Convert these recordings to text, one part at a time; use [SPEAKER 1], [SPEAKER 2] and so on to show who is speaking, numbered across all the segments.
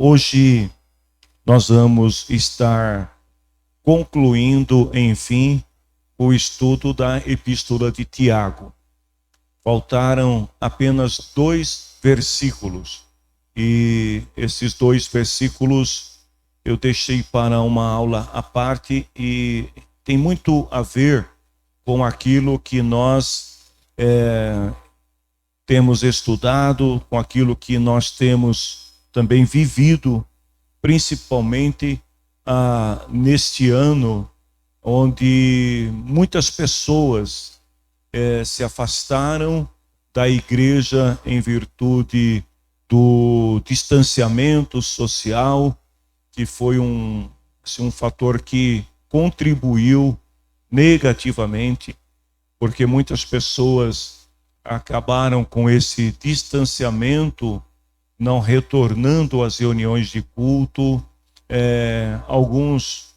[SPEAKER 1] Hoje nós vamos estar concluindo, enfim, o estudo da Epístola de Tiago. Faltaram apenas 2 versículos e esses 2 versículos eu deixei para uma aula à parte e tem muito a ver com aquilo que nós temos estudado, com aquilo que nós temos também vivido, principalmente neste ano, onde muitas pessoas se afastaram da igreja em virtude do distanciamento social, que foi um fator que contribuiu negativamente, porque muitas pessoas acabaram com esse distanciamento, não retornando às reuniões de culto. Alguns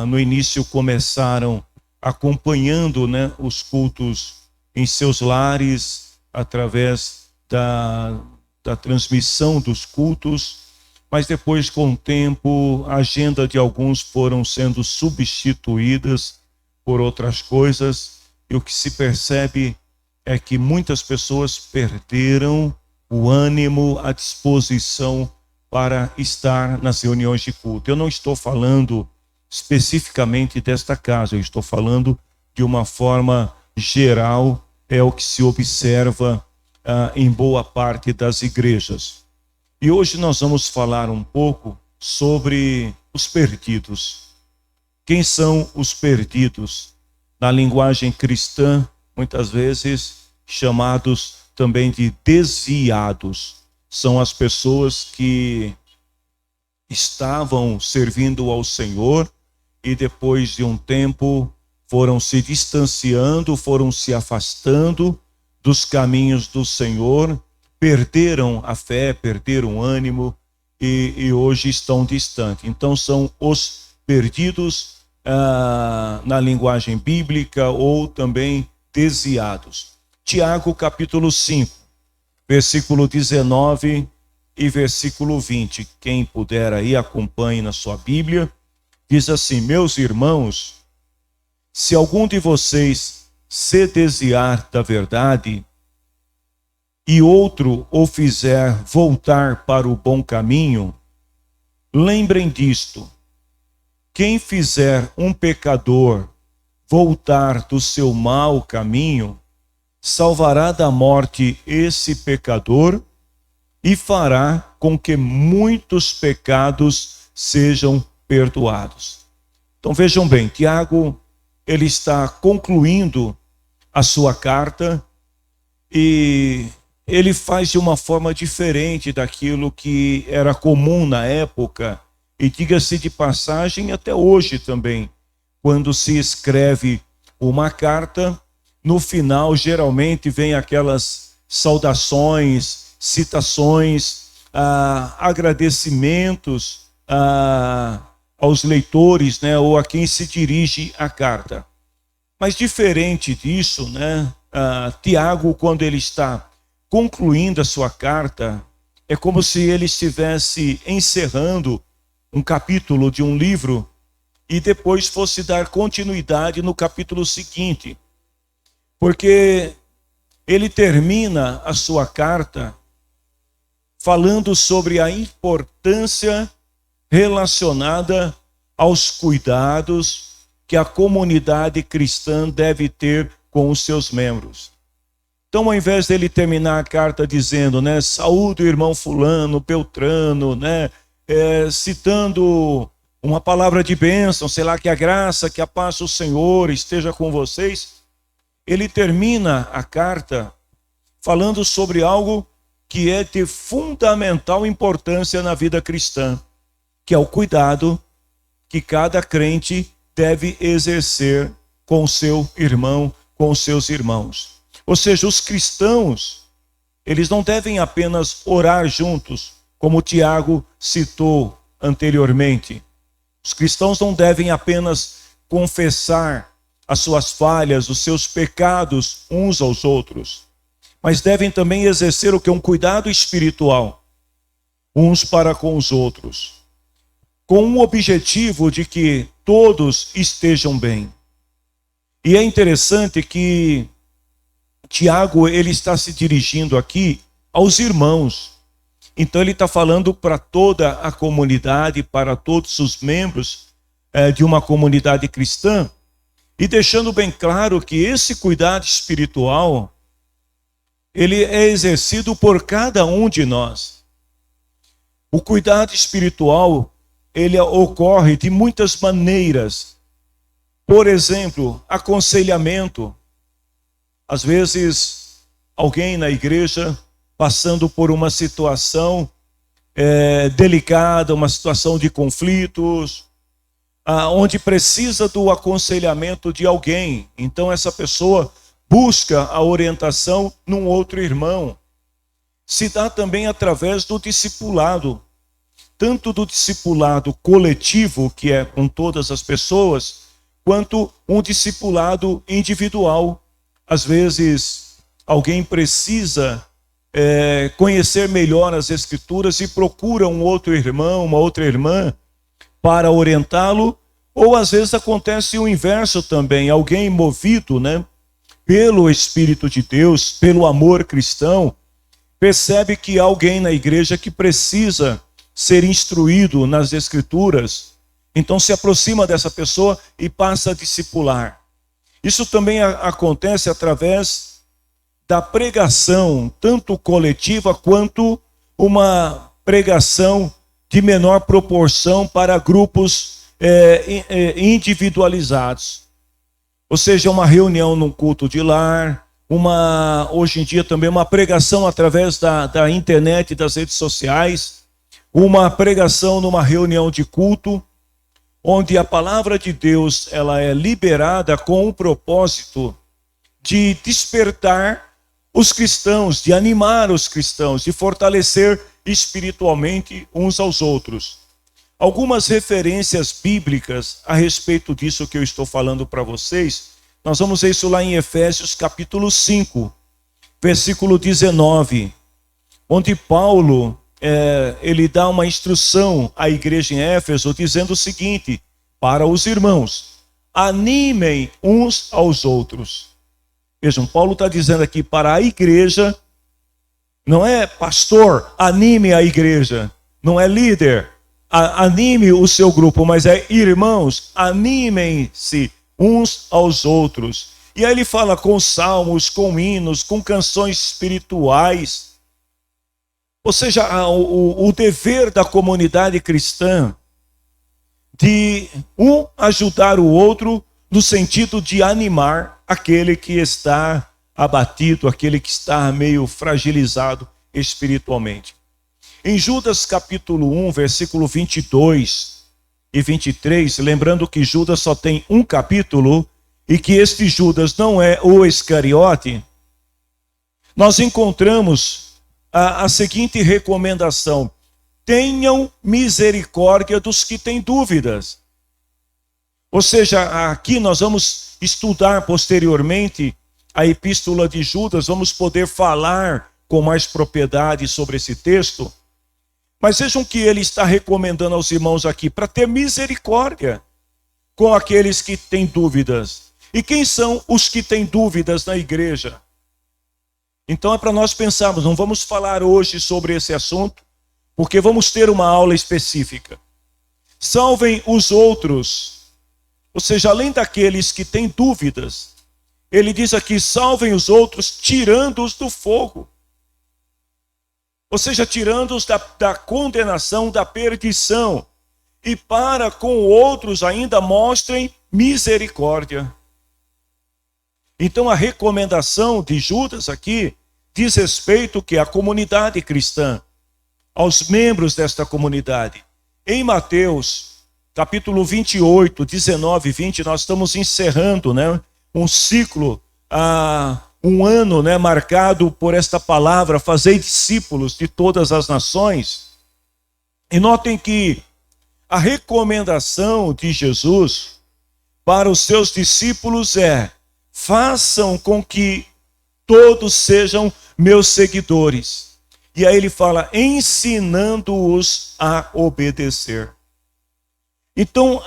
[SPEAKER 1] no início começaram acompanhando, os cultos em seus lares, através da transmissão dos cultos, mas depois, com o tempo, a agenda de alguns foram sendo substituídas por outras coisas, e o que se percebe é que muitas pessoas perderam o ânimo, a disposição para estar nas reuniões de culto. Eu não estou falando especificamente desta casa, eu estou falando de uma forma geral, é o que se observa em boa parte das igrejas. E hoje nós vamos falar um pouco sobre os perdidos. Quem são os perdidos? Na linguagem cristã, muitas vezes chamados também de desviados. São as pessoas que estavam servindo ao Senhor e depois de um tempo foram se distanciando, foram se afastando dos caminhos do Senhor, perderam a fé, perderam o ânimo e hoje estão distantes. Então são os perdidos na linguagem bíblica, ou também desviados. Tiago capítulo 5, versículo 19 e versículo 20. Quem puder aí, acompanhe na sua Bíblia. Diz assim: meus irmãos, se algum de vocês se desviar da verdade e outro o fizer voltar para o bom caminho, lembrem disto: quem fizer um pecador voltar do seu mau caminho, salvará da morte esse pecador e fará com que muitos pecados sejam perdoados. Então vejam bem, Tiago, ele está concluindo a sua carta e ele faz de uma forma diferente daquilo que era comum na época, e diga-se de passagem até hoje também. Quando se escreve uma carta, no final geralmente vem aquelas saudações, citações, agradecimentos aos leitores, ou a quem se dirige a carta. Mas diferente disso, Tiago, quando ele está concluindo a sua carta, é como se ele estivesse encerrando um capítulo de um livro e depois fosse dar continuidade no capítulo seguinte. Porque ele termina a sua carta falando sobre a importância relacionada aos cuidados que a comunidade cristã deve ter com os seus membros. Então, ao invés dele terminar a carta dizendo, saúde o irmão fulano, Beltrano, citando uma palavra de bênção, sei lá, que a graça, que a paz do Senhor esteja com vocês, ele termina a carta falando sobre algo que é de fundamental importância na vida cristã, que é o cuidado que cada crente deve exercer com o seu irmão, com os seus irmãos. Ou seja, os cristãos, eles não devem apenas orar juntos, como Tiago citou anteriormente. Os cristãos não devem apenas confessar as suas falhas, os seus pecados uns aos outros, mas devem também exercer o que é um cuidado espiritual. uns para com os outros, com o objetivo de que todos estejam bem. E é interessante que Tiago, ele está se dirigindo aqui aos irmãos. Então ele está falando para toda a comunidade, para todos os membros de uma comunidade cristã, e deixando bem claro que esse cuidado espiritual, ele é exercido por cada um de nós. O cuidado espiritual, ele ocorre de muitas maneiras. Por exemplo, aconselhamento. Às vezes, alguém na igreja passando por uma situação delicada, uma situação de conflitos, onde precisa do aconselhamento de alguém. Então essa pessoa busca a orientação num outro irmão. Se dá também através do discipulado, tanto do discipulado coletivo, que é com todas as pessoas, quanto um discipulado individual. Às vezes, alguém precisa conhecer melhor as Escrituras e procura um outro irmão, uma outra irmã, para orientá-lo, ou às vezes acontece o inverso também, alguém movido, pelo Espírito de Deus, pelo amor cristão, percebe que há alguém na igreja que precisa ser instruído nas Escrituras, então se aproxima dessa pessoa e passa a discipular. Isso também acontece através da pregação, tanto coletiva quanto uma pregação de menor proporção para grupos individualizados. Ou seja, uma reunião num culto de lar, hoje em dia também uma pregação através da internet e das redes sociais, uma pregação numa reunião de culto, onde a palavra de Deus ela é liberada com o propósito de despertar os cristãos, de animar os cristãos, de fortalecer espiritualmente uns aos outros. Algumas referências bíblicas a respeito disso que eu estou falando para vocês, nós vamos ver isso lá em Efésios capítulo 5, versículo 19, onde Paulo ele dá uma instrução à igreja em Éfeso, dizendo o seguinte, para os irmãos, animem uns aos outros. Vejam, Paulo está dizendo aqui para a igreja, não é pastor, anime a igreja, não é líder, anime o seu grupo, mas é irmãos, animem-se uns aos outros. E aí ele fala com salmos, com hinos, com canções espirituais. Ou seja, o dever da comunidade cristã de um ajudar o outro no sentido de animar aquele que está abatido, aquele que está meio fragilizado espiritualmente. Em Judas capítulo 1, versículo 22 e 23, lembrando que Judas só tem um capítulo e que este Judas não é o Iscariote, nós encontramos a seguinte recomendação: tenham misericórdia dos que têm dúvidas. Ou seja, aqui nós vamos estudar posteriormente a epístola de Judas, vamos poder falar com mais propriedade sobre esse texto. Mas vejam que ele está recomendando aos irmãos aqui para ter misericórdia com aqueles que têm dúvidas. E quem são os que têm dúvidas na igreja? Então é para nós pensarmos, não vamos falar hoje sobre esse assunto, porque vamos ter uma aula específica. Salvem os outros, ou seja, além daqueles que têm dúvidas, ele diz aqui, salvem os outros tirando-os do fogo. Ou seja, tirando-os da condenação, da perdição. E para com outros ainda mostrem misericórdia. Então a recomendação de Judas aqui diz respeito que a comunidade cristã, aos membros desta comunidade. Em Mateus, capítulo 28, 19 e 20, nós estamos encerrando um ciclo, um ano marcado por esta palavra, fazei discípulos de todas as nações. E notem que a recomendação de Jesus para os seus discípulos é: façam com que todos sejam meus seguidores. E aí ele fala, ensinando-os a obedecer. Então,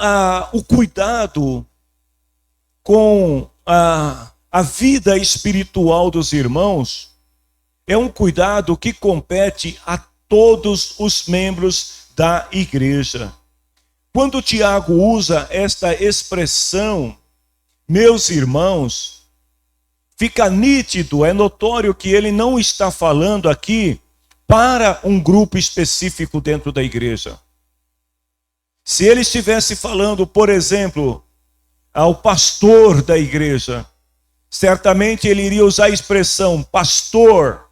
[SPEAKER 1] o cuidado com a vida espiritual dos irmãos é um cuidado que compete a todos os membros da igreja. Quando Tiago usa esta expressão, meus irmãos, fica nítido, é notório que ele não está falando aqui para um grupo específico dentro da igreja. Se ele estivesse falando, por exemplo, ao pastor da igreja, certamente ele iria usar a expressão pastor.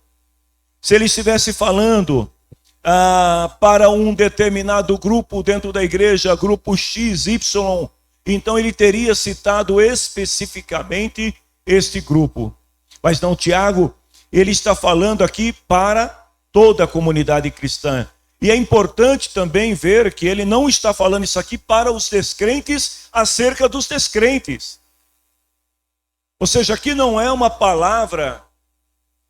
[SPEAKER 1] Se ele estivesse falando para um determinado grupo dentro da igreja, grupo X, Y, então ele teria citado especificamente este grupo. Mas não, Tiago, ele está falando aqui para toda a comunidade cristã. E é importante também ver que ele não está falando isso aqui para os descrentes acerca dos descrentes. Ou seja, aqui não é uma palavra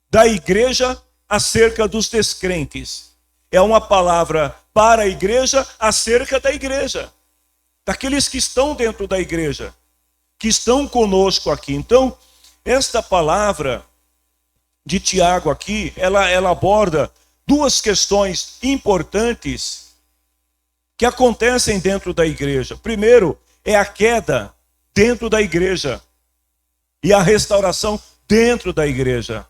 [SPEAKER 1] da igreja acerca dos descrentes. É uma palavra para a igreja acerca da igreja. Daqueles que estão dentro da igreja, que estão conosco aqui. Então, esta palavra de Tiago aqui, ela aborda duas questões importantes que acontecem dentro da igreja. Primeiro, é a queda dentro da igreja e a restauração dentro da igreja.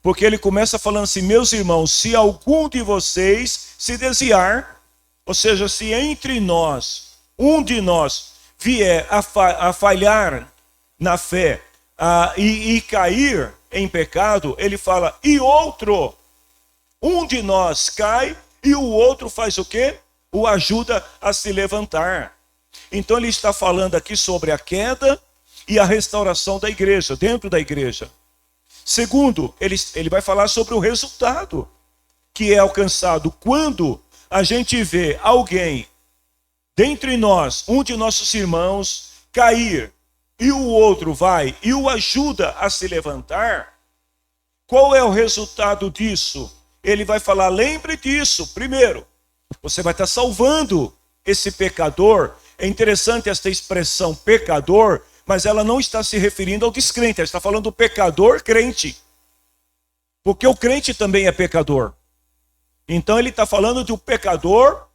[SPEAKER 1] Porque ele começa falando assim, meus irmãos, se algum de vocês se desviar, ou seja, se entre nós, um de nós vier a falhar na fé e cair em pecado, ele fala, e outro, um de nós cai e o outro faz o quê? O ajuda a se levantar. Então ele está falando aqui sobre a queda e a restauração da igreja, dentro da igreja. Segundo, ele vai falar sobre o resultado que é alcançado quando a gente vê alguém dentre nós, um de nossos irmãos, cair e o outro vai e o ajuda a se levantar. Qual é o resultado disso? Ele vai falar, lembre disso. Primeiro, você vai estar salvando esse pecador. É interessante esta expressão pecador, mas ela não está se referindo ao descrente, ela está falando do pecador crente. Porque o crente também é pecador. Então ele está falando de o pecador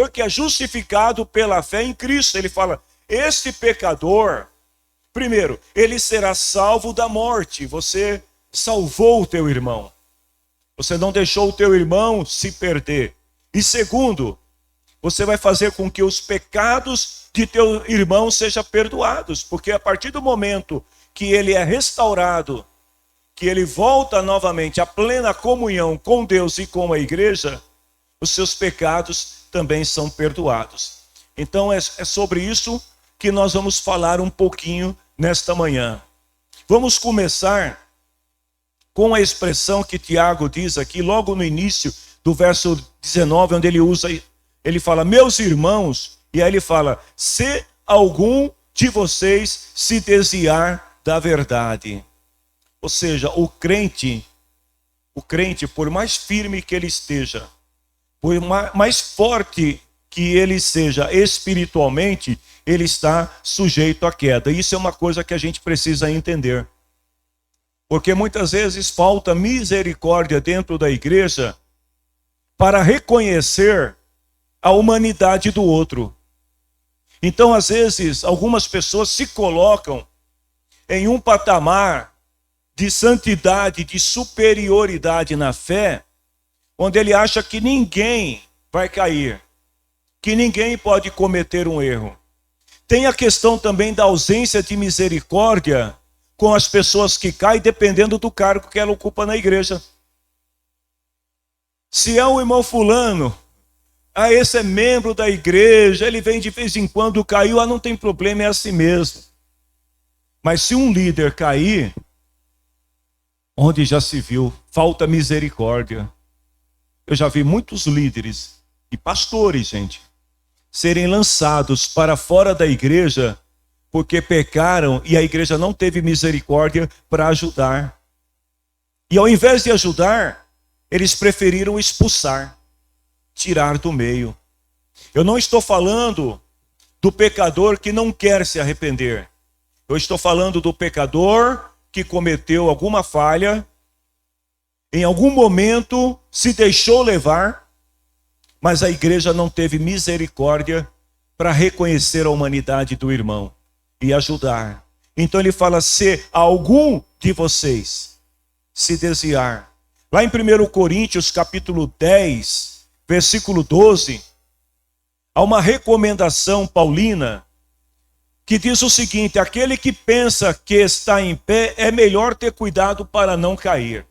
[SPEAKER 1] que é justificado pela fé em Cristo. Ele fala, este pecador, primeiro, ele será salvo da morte. Você salvou o teu irmão. Você não deixou o teu irmão se perder. E segundo, você vai fazer com que os pecados de teu irmão sejam perdoados. Porque a partir do momento que ele é restaurado, que ele volta novamente à plena comunhão com Deus e com a igreja, os seus pecados também são perdoados. Então é sobre isso que nós vamos falar um pouquinho nesta manhã. Vamos começar com a expressão que Tiago diz aqui, logo no início do verso 19, onde ele fala, meus irmãos, e aí ele fala, se algum de vocês se desviar da verdade. Ou seja, o crente, por mais firme que ele esteja, por mais forte que ele seja espiritualmente, ele está sujeito à queda. Isso é uma coisa que a gente precisa entender. Porque muitas vezes falta misericórdia dentro da igreja para reconhecer a humanidade do outro. Então, às vezes, algumas pessoas se colocam em um patamar de santidade, de superioridade na fé, onde ele acha que ninguém vai cair, que ninguém pode cometer um erro. Tem a questão também da ausência de misericórdia com as pessoas que caem, dependendo do cargo que ela ocupa na igreja. Se é um irmão fulano, esse é membro da igreja, ele vem de vez em quando, caiu, não tem problema, é assim mesmo. Mas se um líder cair, onde já se viu, falta misericórdia. Eu já vi muitos líderes e pastores, gente, serem lançados para fora da igreja porque pecaram e a igreja não teve misericórdia para ajudar. E ao invés de ajudar, eles preferiram expulsar, tirar do meio. Eu não estou falando do pecador que não quer se arrepender. Eu estou falando do pecador que cometeu alguma falha, em algum momento se deixou levar, mas a igreja não teve misericórdia para reconhecer a humanidade do irmão e ajudar. Então ele fala, se algum de vocês se desviar. Lá em 1 Coríntios capítulo 10, versículo 12, há uma recomendação paulina que diz o seguinte: aquele que pensa que está em pé, é melhor ter cuidado para não cair.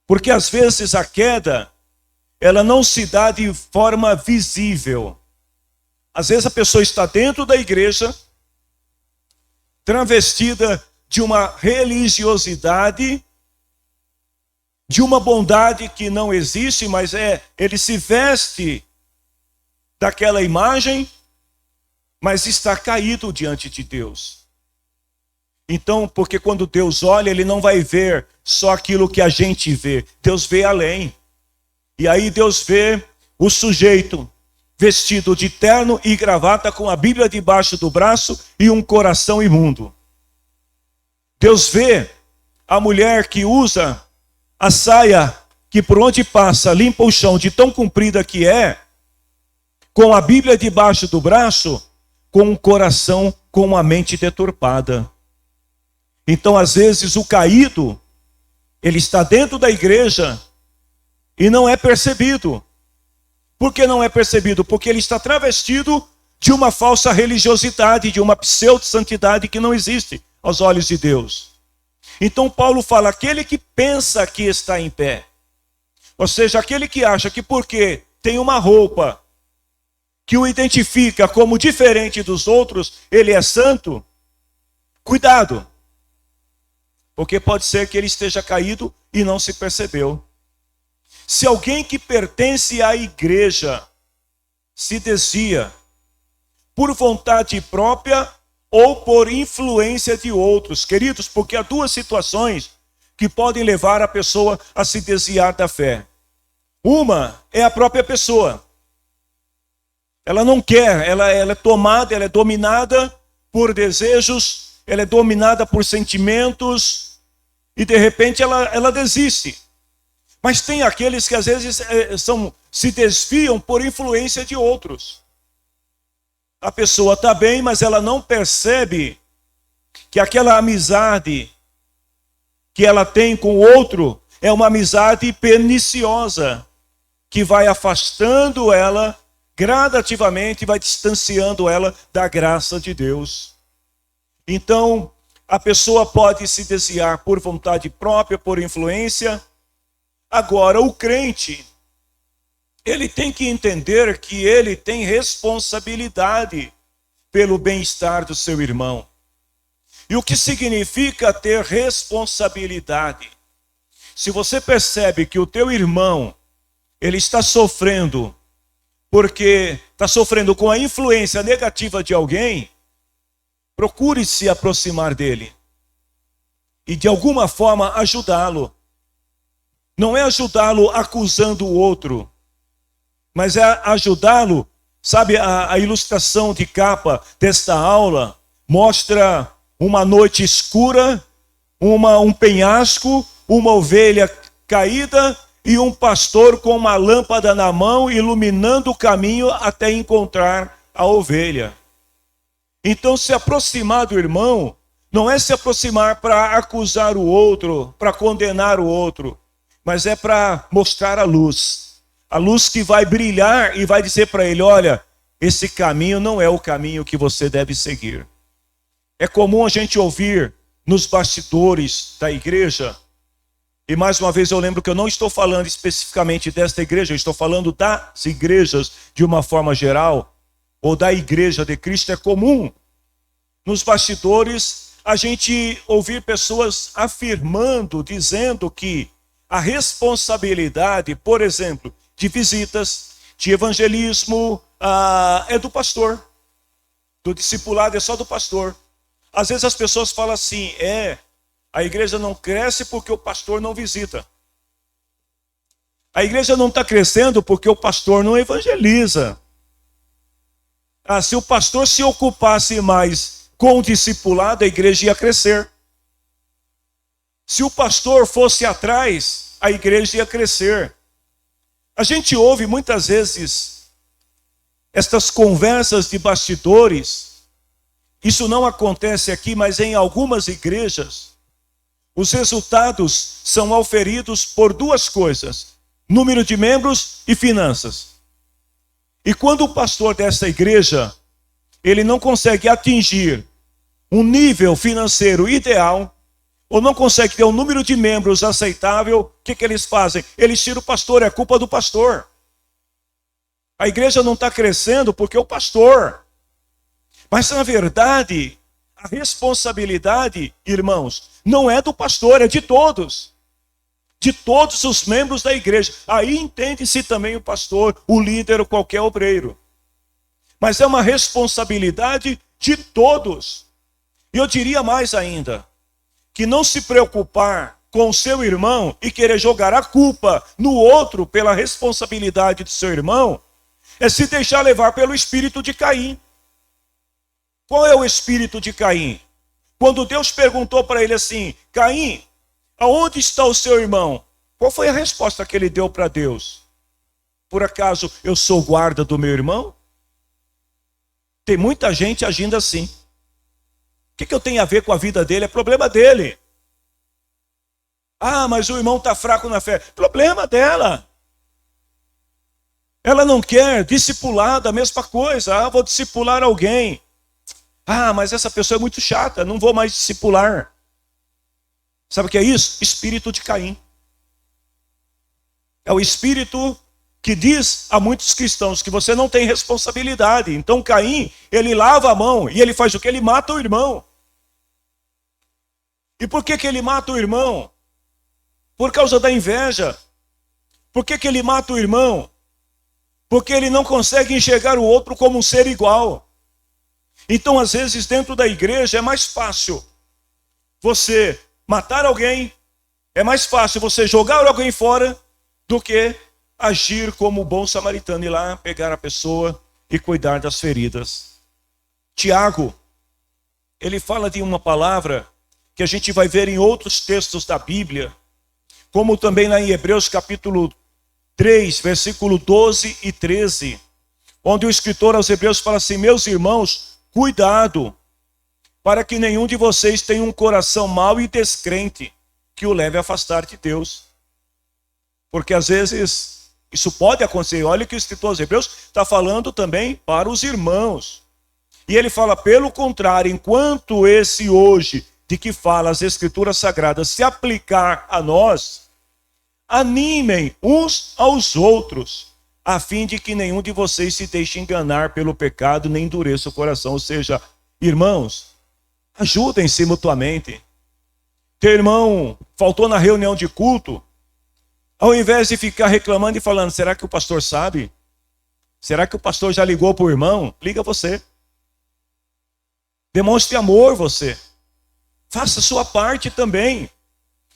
[SPEAKER 1] Porque às vezes a queda, ela não se dá de forma visível. Às vezes a pessoa está dentro da igreja, travestida de uma religiosidade, de uma bondade que não existe, mas ele se veste daquela imagem, mas está caído diante de Deus. Então, porque quando Deus olha, ele não vai ver só aquilo que a gente vê. Deus vê além. E aí Deus vê o sujeito vestido de terno e gravata, com a Bíblia debaixo do braço e um coração imundo. Deus vê a mulher que usa a saia que por onde passa limpa o chão de tão comprida que é, com a Bíblia debaixo do braço, com um coração com uma mente deturpada. Então, às vezes, o caído, ele está dentro da igreja e não é percebido. Por que não é percebido? Porque ele está travestido de uma falsa religiosidade, de uma pseudo-santidade que não existe aos olhos de Deus. Então Paulo fala, aquele que pensa que está em pé, ou seja, aquele que acha que porque tem uma roupa que o identifica como diferente dos outros, ele é santo, cuidado. Porque pode ser que ele esteja caído e não se percebeu. Se alguém que pertence à igreja se desvia por vontade própria ou por influência de outros, queridos, porque há duas situações que podem levar a pessoa a se desviar da fé. Uma é a própria pessoa. Ela não quer, ela é tomada, ela é dominada por desejos, ela é dominada por sentimentos e de repente ela desiste. Mas tem aqueles que às vezes se desviam por influência de outros. A pessoa está bem, mas ela não percebe que aquela amizade que ela tem com o outro é uma amizade perniciosa, que vai afastando ela gradativamente, vai distanciando ela da graça de Deus. Então, a pessoa pode se desviar por vontade própria, por influência. Agora, o crente, ele tem que entender que ele tem responsabilidade pelo bem-estar do seu irmão. E o que significa ter responsabilidade? Se você percebe que o teu irmão, ele está sofrendo, porque está sofrendo com a influência negativa de alguém, procure se aproximar dele e de alguma forma ajudá-lo. Não é ajudá-lo acusando o outro, mas é ajudá-lo. Sabe, a ilustração de capa desta aula mostra uma noite escura, um penhasco, uma ovelha caída e um pastor com uma lâmpada na mão iluminando o caminho até encontrar a ovelha. Então, se aproximar do irmão não é se aproximar para acusar o outro, para condenar o outro, mas é para mostrar a luz que vai brilhar e vai dizer para ele, olha, esse caminho não é o caminho que você deve seguir. É comum a gente ouvir nos bastidores da igreja, e mais uma vez eu lembro que eu não estou falando especificamente desta igreja, eu estou falando das igrejas de uma forma geral, ou da igreja de Cristo. É comum nos bastidores a gente ouvir pessoas afirmando, dizendo que a responsabilidade, por exemplo, de visitas, de evangelismo, é do pastor. Do discipulado é só do pastor. Às vezes as pessoas falam assim, a igreja não cresce porque o pastor não visita. A igreja não está crescendo porque o pastor não evangeliza. Se o pastor se ocupasse mais com o discipulado, a igreja ia crescer. Se o pastor fosse atrás, a igreja ia crescer. A gente ouve muitas vezes estas conversas de bastidores. Isso não acontece aqui, mas em algumas igrejas, os resultados são auferidos por duas coisas: número de membros e finanças. E quando o pastor dessa igreja, ele não consegue atingir um nível financeiro ideal, ou não consegue ter um número de membros aceitável, o que eles fazem? Eles tiram o pastor, é culpa do pastor. A igreja não está crescendo porque o pastor. Mas na verdade, a responsabilidade, irmãos, não é do pastor, é de todos. De todos os membros da igreja. Aí entende-se também o pastor, o líder ou qualquer obreiro. Mas é uma responsabilidade de todos. E eu diria mais ainda, que não se preocupar com o seu irmão e querer jogar a culpa no outro pela responsabilidade do seu irmão, é se deixar levar pelo espírito de Caim. Qual é o espírito de Caim? Quando Deus perguntou para ele assim: Caim, aonde está o seu irmão? Qual foi a resposta que ele deu para Deus? Por acaso eu sou guarda do meu irmão? Tem muita gente agindo assim. O que eu tenho a ver com a vida dele? É problema dele. Mas o irmão está fraco na fé. Problema dela. Ela não quer discipular da mesma coisa. Vou discipular alguém. Mas essa pessoa é muito chata, não vou mais discipular. Sabe o que é isso? Espírito de Caim. É o espírito que diz a muitos cristãos que você não tem responsabilidade. Então Caim, ele lava a mão e ele faz o que? Ele mata o irmão. E por que ele mata o irmão? Por causa da inveja. Por que ele mata o irmão? Porque ele não consegue enxergar o outro como um ser igual. Então, às vezes, dentro da igreja é mais fácil você matar alguém, é mais fácil você jogar alguém fora do que agir como o bom samaritano, ir lá, pegar a pessoa e cuidar das feridas. Tiago, ele fala de uma palavra que a gente vai ver em outros textos da Bíblia, como também lá em Hebreus capítulo 3, versículo 12 e 13, onde o escritor aos Hebreus fala assim: meus irmãos, cuidado, para que nenhum de vocês tenha um coração mau e descrente, que o leve a afastar de Deus. Porque às vezes isso pode acontecer. Olha que o escritor aos Hebreus está falando também para os irmãos. E ele fala, pelo contrário, enquanto esse hoje, de que fala as escrituras sagradas, se aplicar a nós, animem uns aos outros, a fim de que nenhum de vocês se deixe enganar pelo pecado, nem endureça o coração. Ou seja, irmãos, ajudem-se mutuamente. Teu irmão faltou na reunião de culto, ao invés de ficar reclamando e falando, será que o pastor sabe? Será que o pastor já ligou para o irmão? Liga você. Demonstre amor você. Faça a sua parte também.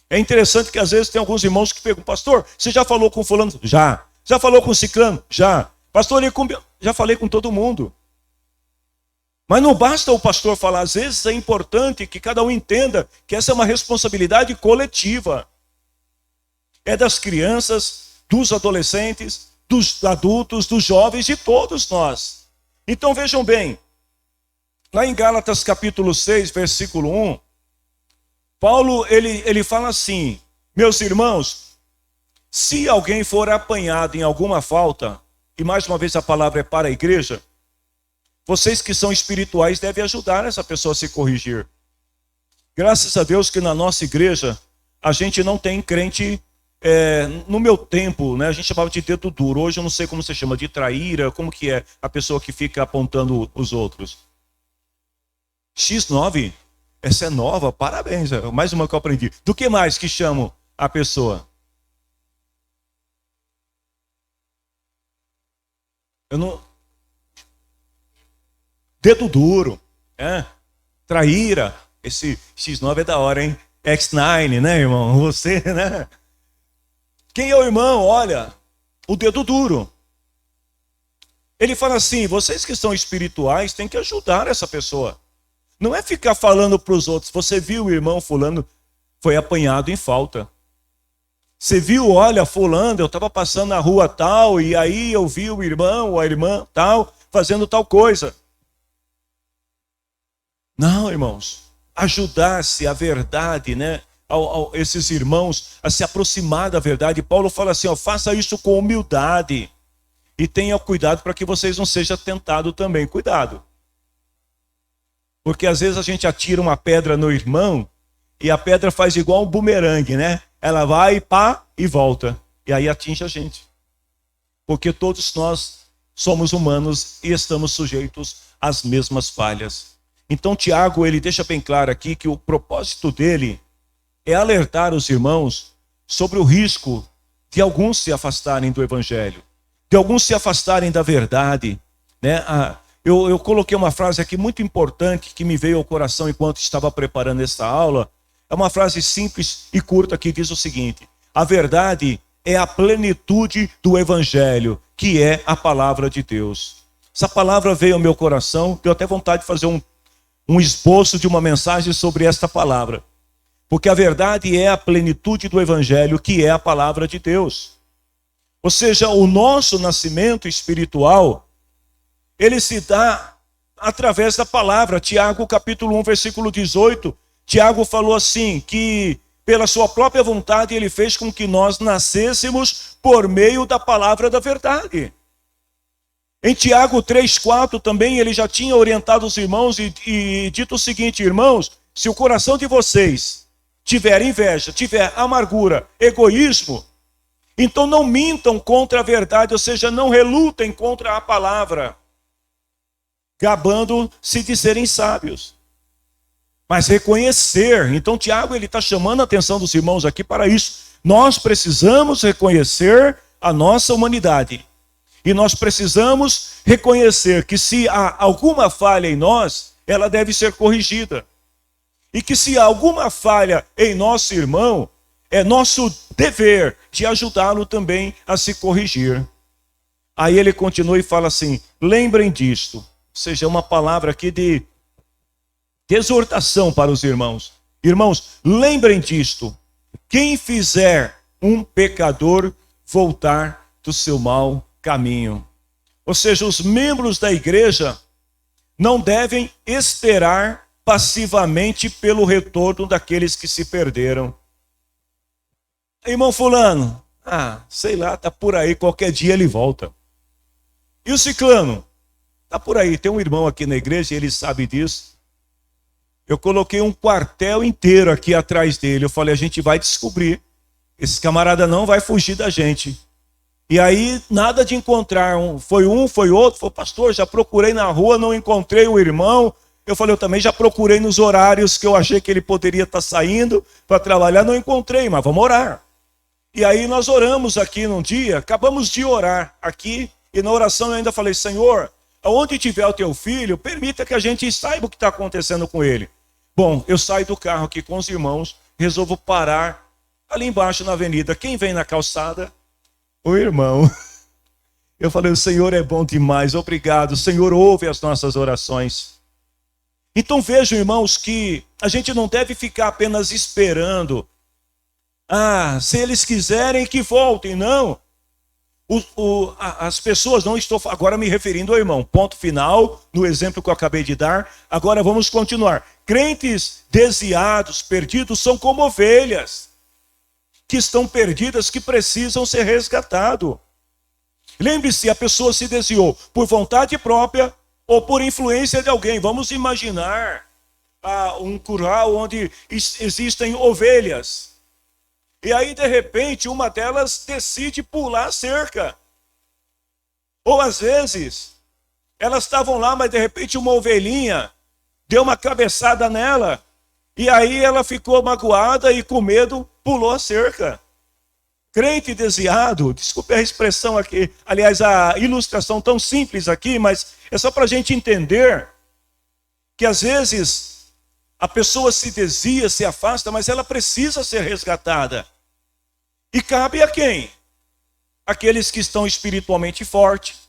[SPEAKER 1] É interessante que às vezes tem alguns irmãos que perguntam, pastor, você já falou com fulano? Já. Já falou com ciclano? Já. Pastor, já falei com todo mundo. Mas não basta o pastor falar, às vezes é importante que cada um entenda que essa é uma responsabilidade coletiva. É das crianças, dos adolescentes, dos adultos, dos jovens, de todos nós. Então vejam bem, lá em Gálatas capítulo 6, versículo 1, Paulo ele fala assim, meus irmãos, se alguém for apanhado em alguma falta, e mais uma vez a palavra é para a igreja, vocês que são espirituais devem ajudar essa pessoa a se corrigir. Graças a Deus que na nossa igreja a gente não tem crente, no meu tempo, né, a gente chamava de dedo duro, hoje eu não sei como se chama, de traíra, como que é a pessoa que fica apontando os outros. X9, essa é nova, parabéns, mais uma que eu aprendi. Do que mais que chamam a pessoa? Eu não... Dedo duro, traíra, esse X9 é da hora, hein? X9, né, irmão? Você, né? Quem é o irmão? Olha, o dedo duro. Ele fala assim, vocês que são espirituais têm que ajudar essa pessoa. Não é ficar falando para os outros, você viu o irmão fulano foi apanhado em falta. Você viu, olha, fulano, eu estava passando na rua tal, e aí eu vi o irmão ou a irmã tal, fazendo tal coisa. Não, irmãos, ajudar-se a verdade, né? Esses irmãos a se aproximar da verdade. Paulo fala assim, ó, faça isso com humildade e tenha cuidado para que vocês não sejam tentados também. Cuidado. Porque às vezes a gente atira uma pedra no irmão e a pedra faz igual um bumerangue, né? Ela vai, pá, e volta. E aí atinge a gente. Porque todos nós somos humanos e estamos sujeitos às mesmas falhas. Então Tiago, ele deixa bem claro aqui que o propósito dele é alertar os irmãos sobre o risco de alguns se afastarem do evangelho, de alguns se afastarem da verdade, né? Eu coloquei uma frase aqui muito importante que me veio ao coração enquanto estava preparando esta aula. É uma frase simples e curta que diz o seguinte: a verdade é a plenitude do evangelho, que é a palavra de Deus. Essa palavra veio ao meu coração, deu até vontade de fazer um esboço de uma mensagem sobre esta palavra. Porque a verdade é a plenitude do evangelho, que é a palavra de Deus. Ou seja, o nosso nascimento espiritual, ele se dá através da palavra. Tiago capítulo 1, versículo 18, Tiago falou assim, que pela sua própria vontade ele fez com que nós nascêssemos por meio da palavra da verdade. Em Tiago 3,4 também ele já tinha orientado os irmãos e dito o seguinte: irmãos, se o coração de vocês tiver inveja, tiver amargura, egoísmo, então não mintam contra a verdade, ou seja, não relutem contra a palavra, gabando-se de serem sábios. Mas reconhecer, então Tiago ele está chamando a atenção dos irmãos aqui para isso. Nós precisamos reconhecer a nossa humanidade. E nós precisamos reconhecer que se há alguma falha em nós, ela deve ser corrigida. E que se há alguma falha em nosso irmão, é nosso dever de ajudá-lo também a se corrigir. Aí ele continua e fala assim, lembrem disto. Ou seja, uma palavra aqui de exortação para os irmãos. Irmãos, lembrem disto. Quem fizer um pecador voltar do seu mau caminho. Ou seja, os membros da igreja não devem esperar passivamente pelo retorno daqueles que se perderam. Irmão fulano, sei lá, tá por aí, qualquer dia ele volta. E o ciclano? Tá por aí, tem um irmão aqui na igreja, ele sabe disso. Eu coloquei um quartel inteiro aqui atrás dele. Eu falei, a gente vai descobrir. Esse camarada não vai fugir da gente. E aí, nada de encontrar. Foi outro. Falei, pastor, já procurei na rua, não encontrei o irmão. Eu falei, eu também já procurei nos horários que eu achei que ele poderia estar saindo para trabalhar. Não encontrei, mas vamos orar. E aí nós oramos aqui num dia. Acabamos de orar aqui. E na oração eu ainda falei, Senhor, aonde tiver o teu filho, permita que a gente saiba o que está acontecendo com ele. Bom, eu saio do carro aqui com os irmãos, resolvo parar ali embaixo na avenida. Quem vem na calçada? O irmão. Eu falei, o Senhor é bom demais, obrigado. O Senhor ouve as nossas orações. Então vejam, irmãos, que a gente não deve ficar apenas esperando. Se eles quiserem que voltem, não. As pessoas, não estou agora me referindo ao irmão, ponto final, no exemplo que eu acabei de dar. Agora vamos continuar. Crentes desviados, perdidos, são como ovelhas que estão perdidas, que precisam ser resgatados. Lembre-se, a pessoa se desviou por vontade própria ou por influência de alguém. Vamos imaginar um curral onde existem ovelhas. E aí, de repente, uma delas decide pular a cerca. Ou, às vezes, elas estavam lá, mas de repente uma ovelhinha deu uma cabeçada nela. E aí ela ficou magoada e com medo pulou a cerca. Crente desviado, desculpe a expressão aqui, aliás, a ilustração tão simples aqui, mas é só para a gente entender que às vezes a pessoa se desvia, se afasta, mas ela precisa ser resgatada. E cabe a quem? Aqueles que estão espiritualmente fortes,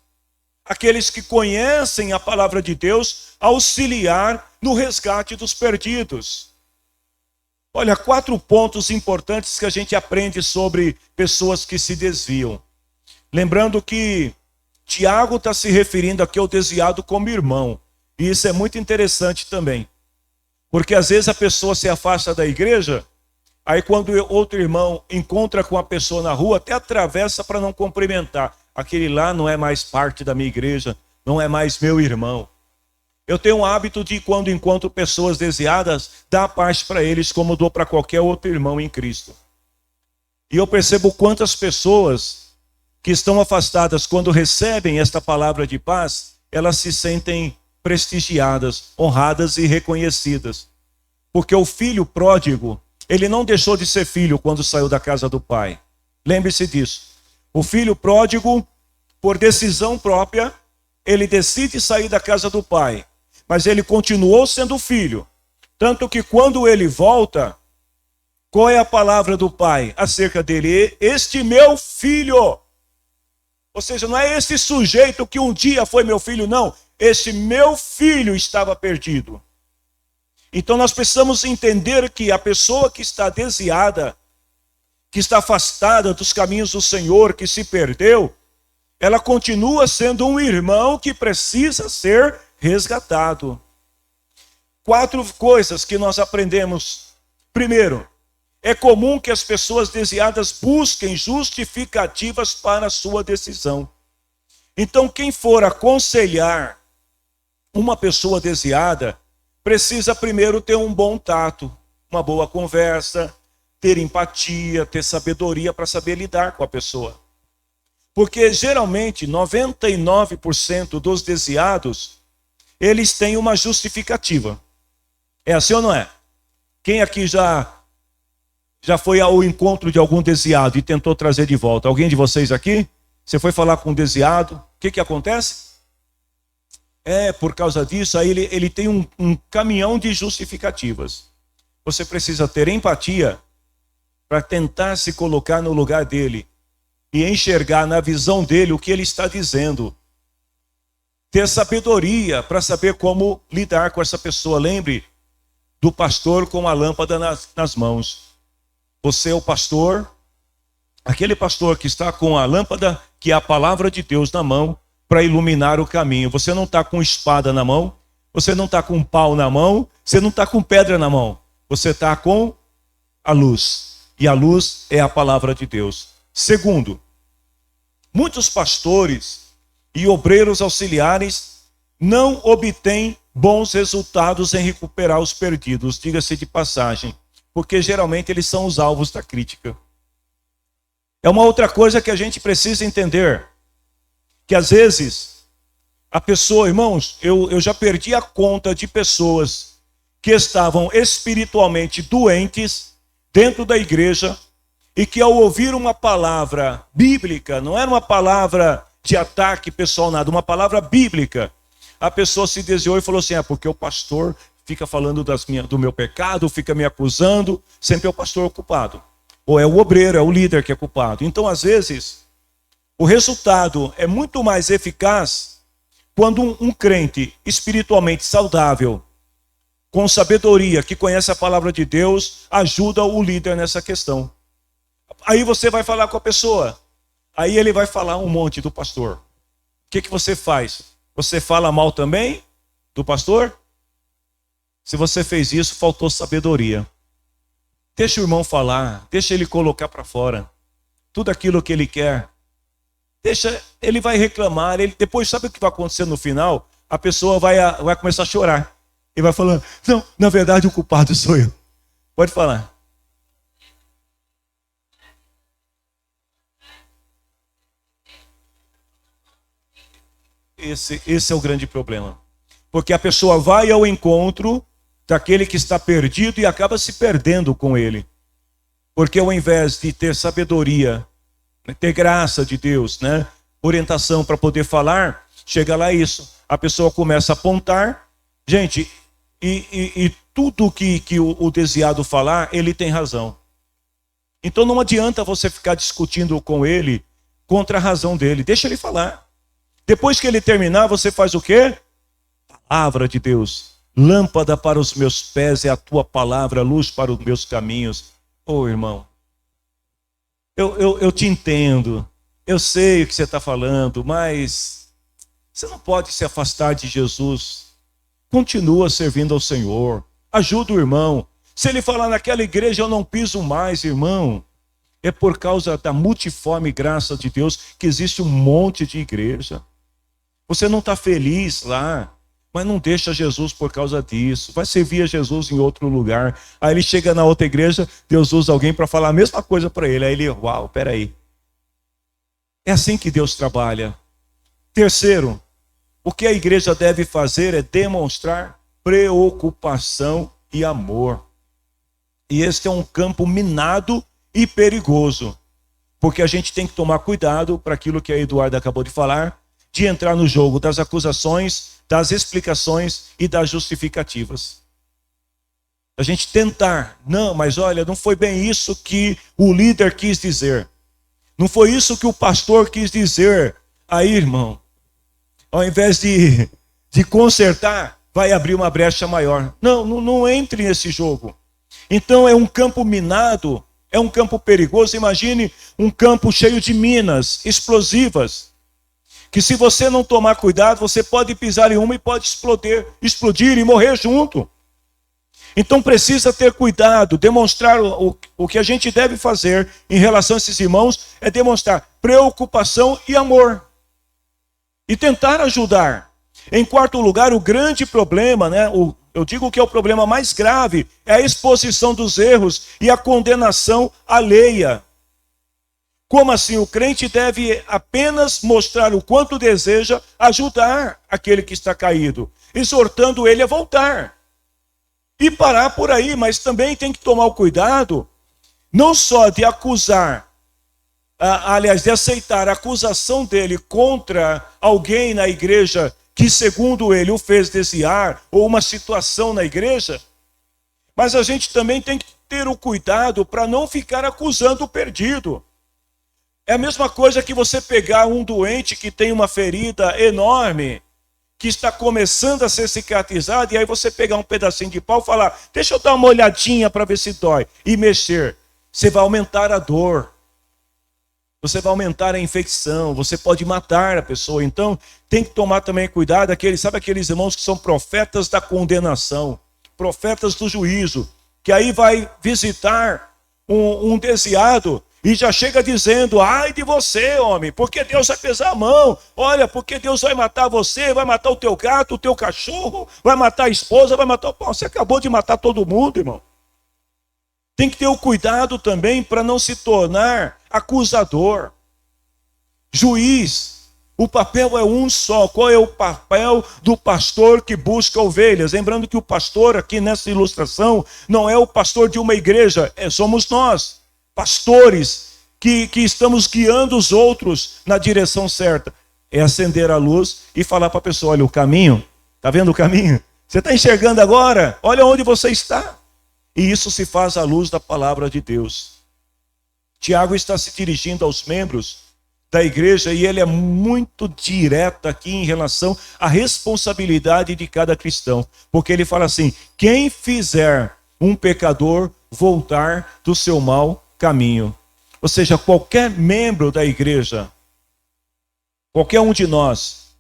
[SPEAKER 1] aqueles que conhecem a palavra de Deus, auxiliar no resgate dos perdidos. Olha, 4 pontos importantes que a gente aprende sobre pessoas que se desviam. Lembrando que Tiago está se referindo aqui ao desviado como irmão. E isso é muito interessante também. Porque às vezes a pessoa se afasta da igreja, aí quando outro irmão encontra com a pessoa na rua, até atravessa para não cumprimentar. Aquele lá não é mais parte da minha igreja, não é mais meu irmão. Eu tenho um hábito de, quando encontro pessoas desviadas, dar a paz para eles como dou para qualquer outro irmão em Cristo. E eu percebo quantas pessoas que estão afastadas, quando recebem esta palavra de paz, elas se sentem prestigiadas, honradas e reconhecidas. Porque o filho pródigo, ele não deixou de ser filho quando saiu da casa do pai. Lembre-se disso. O filho pródigo, por decisão própria, ele decide sair da casa do pai. Mas ele continuou sendo filho. Tanto que quando ele volta, qual é a palavra do pai acerca dele? Este meu filho. Ou seja, não é esse sujeito que um dia foi meu filho, não. Este meu filho estava perdido. Então nós precisamos entender que a pessoa que está desviada, que está afastada dos caminhos do Senhor, que se perdeu, ela continua sendo um irmão que precisa ser resgatado. 4 coisas que nós aprendemos. Primeiro, é comum que as pessoas desviadas busquem justificativas para a sua decisão. Então, quem for aconselhar uma pessoa desviada, precisa primeiro ter um bom tato, uma boa conversa, ter empatia, ter sabedoria para saber lidar com a pessoa. Porque geralmente 99% dos desviados, eles têm uma justificativa. É assim ou não é? Quem aqui já foi ao encontro de algum desviado e tentou trazer de volta? Alguém de vocês aqui? Você foi falar com um desviado, o que acontece? Por causa disso, aí ele tem um caminhão de justificativas. Você precisa ter empatia para tentar se colocar no lugar dele e enxergar na visão dele o que ele está dizendo. Ter sabedoria para saber como lidar com essa pessoa. Lembre do pastor com a lâmpada nas mãos. Você é o pastor, aquele pastor que está com a lâmpada, que é a palavra de Deus na mão, para iluminar o caminho. Você não está com espada na mão, você não está com pau na mão, você não está com pedra na mão. Você está com a luz. E a luz é a palavra de Deus. Segundo, muitos pastores e obreiros auxiliares não obtêm bons resultados em recuperar os perdidos, diga-se de passagem, porque geralmente eles são os alvos da crítica. É uma outra coisa que a gente precisa entender, que às vezes a pessoa, irmãos, eu já perdi a conta de pessoas que estavam espiritualmente doentes dentro da igreja e que ao ouvir uma palavra bíblica, não era uma palavra de ataque pessoal, nada, uma palavra bíblica, a pessoa se desviou e falou assim, porque o pastor fica falando do meu pecado, fica me acusando, sempre é o pastor culpado. Ou é o obreiro, é o líder que é culpado. Então, às vezes, o resultado é muito mais eficaz quando um crente espiritualmente saudável, com sabedoria, que conhece a palavra de Deus, ajuda o líder nessa questão. Aí você vai falar com a pessoa, aí ele vai falar um monte do pastor. O que você faz? Você fala mal também do pastor? Se você fez isso, faltou sabedoria. Deixa o irmão falar, deixa ele colocar para fora tudo aquilo que ele quer. Ele vai reclamar, depois sabe o que vai acontecer no final? A pessoa vai começar a chorar. E vai falando, não, na verdade o culpado sou eu. Pode falar. Esse é o grande problema. Porque a pessoa vai ao encontro daquele que está perdido e acaba se perdendo com ele. Porque ao invés de ter sabedoria, ter graça de Deus, orientação para poder falar, chega lá isso. A pessoa começa a apontar. Gente, e tudo que o desviado falar, ele tem razão. Então não adianta você ficar discutindo com ele contra a razão dele. Deixa ele falar. Depois que ele terminar, você faz o quê? Palavra de Deus. Lâmpada para os meus pés é a tua palavra, luz para os meus caminhos. Ô irmão, eu te entendo. Eu sei o que você está falando, mas você não pode se afastar de Jesus. Continua servindo ao Senhor. Ajuda o irmão. Se ele falar naquela igreja eu não piso mais, irmão, é por causa da multiforme graça de Deus que existe um monte de igreja. Você não está feliz lá, mas não deixa Jesus por causa disso. Vai servir a Jesus em outro lugar. Aí ele chega na outra igreja, Deus usa alguém para falar a mesma coisa para ele. Aí ele, uau, peraí. É assim que Deus trabalha. Terceiro, o que a igreja deve fazer é demonstrar preocupação e amor. E este é um campo minado e perigoso, porque a gente tem que tomar cuidado para aquilo que a Eduarda acabou de falar, de entrar no jogo das acusações, das explicações e das justificativas. A gente tentar, não, mas olha, não foi bem isso que o líder quis dizer. Não foi isso que o pastor quis dizer. Aí, irmão, ao invés de consertar, vai abrir uma brecha maior. Não entre nesse jogo. Então é um campo minado, é um campo perigoso. Imagine um campo cheio de minas explosivas, que se você não tomar cuidado, você pode pisar em uma e pode explodir e morrer junto. Então precisa ter cuidado, demonstrar o que a gente deve fazer em relação a esses irmãos é demonstrar preocupação e amor. E tentar ajudar. Em quarto lugar, o grande problema, eu digo que é o problema mais grave, é a exposição dos erros e a condenação alheia. Como assim? O crente deve apenas mostrar o quanto deseja ajudar aquele que está caído, exortando ele a voltar. E parar por aí, mas também tem que tomar o cuidado, não só de acusar, aliás, de aceitar a acusação dele contra alguém na igreja que, segundo ele, o fez desviar, ou uma situação na igreja, mas a gente também tem que ter o cuidado para não ficar acusando o perdido. É a mesma coisa que você pegar um doente que tem uma ferida enorme, que está começando a ser cicatrizado, e aí você pegar um pedacinho de pau e falar, deixa eu dar uma olhadinha para ver se dói, e mexer. Você vai aumentar a dor. Você vai aumentar a infecção, você pode matar a pessoa. Então, tem que tomar também cuidado, sabe aqueles irmãos que são profetas da condenação, profetas do juízo, que aí vai visitar um desviado, e já chega dizendo, ai de você, homem, porque Deus vai pesar a mão. Olha, porque Deus vai matar você, vai matar o teu gato, o teu cachorro, vai matar a esposa, vai matar o pau. Você acabou de matar todo mundo, irmão. Tem que ter o cuidado também para não se tornar acusador. Juiz, o papel é um só. Qual é o papel do pastor que busca ovelhas? Lembrando que o pastor aqui nessa ilustração não é o pastor de uma igreja, somos nós. Pastores que estamos guiando os outros na direção certa. É acender a luz e falar para a pessoa, olha o caminho, está vendo o caminho? Você está enxergando agora? Olha onde você está. E isso se faz à luz da palavra de Deus. Tiago está se dirigindo aos membros da igreja e ele é muito direto aqui em relação à responsabilidade de cada cristão. Porque ele fala assim, quem fizer um pecador voltar do seu mau caminho. Ou seja, qualquer membro da igreja, qualquer um de nós,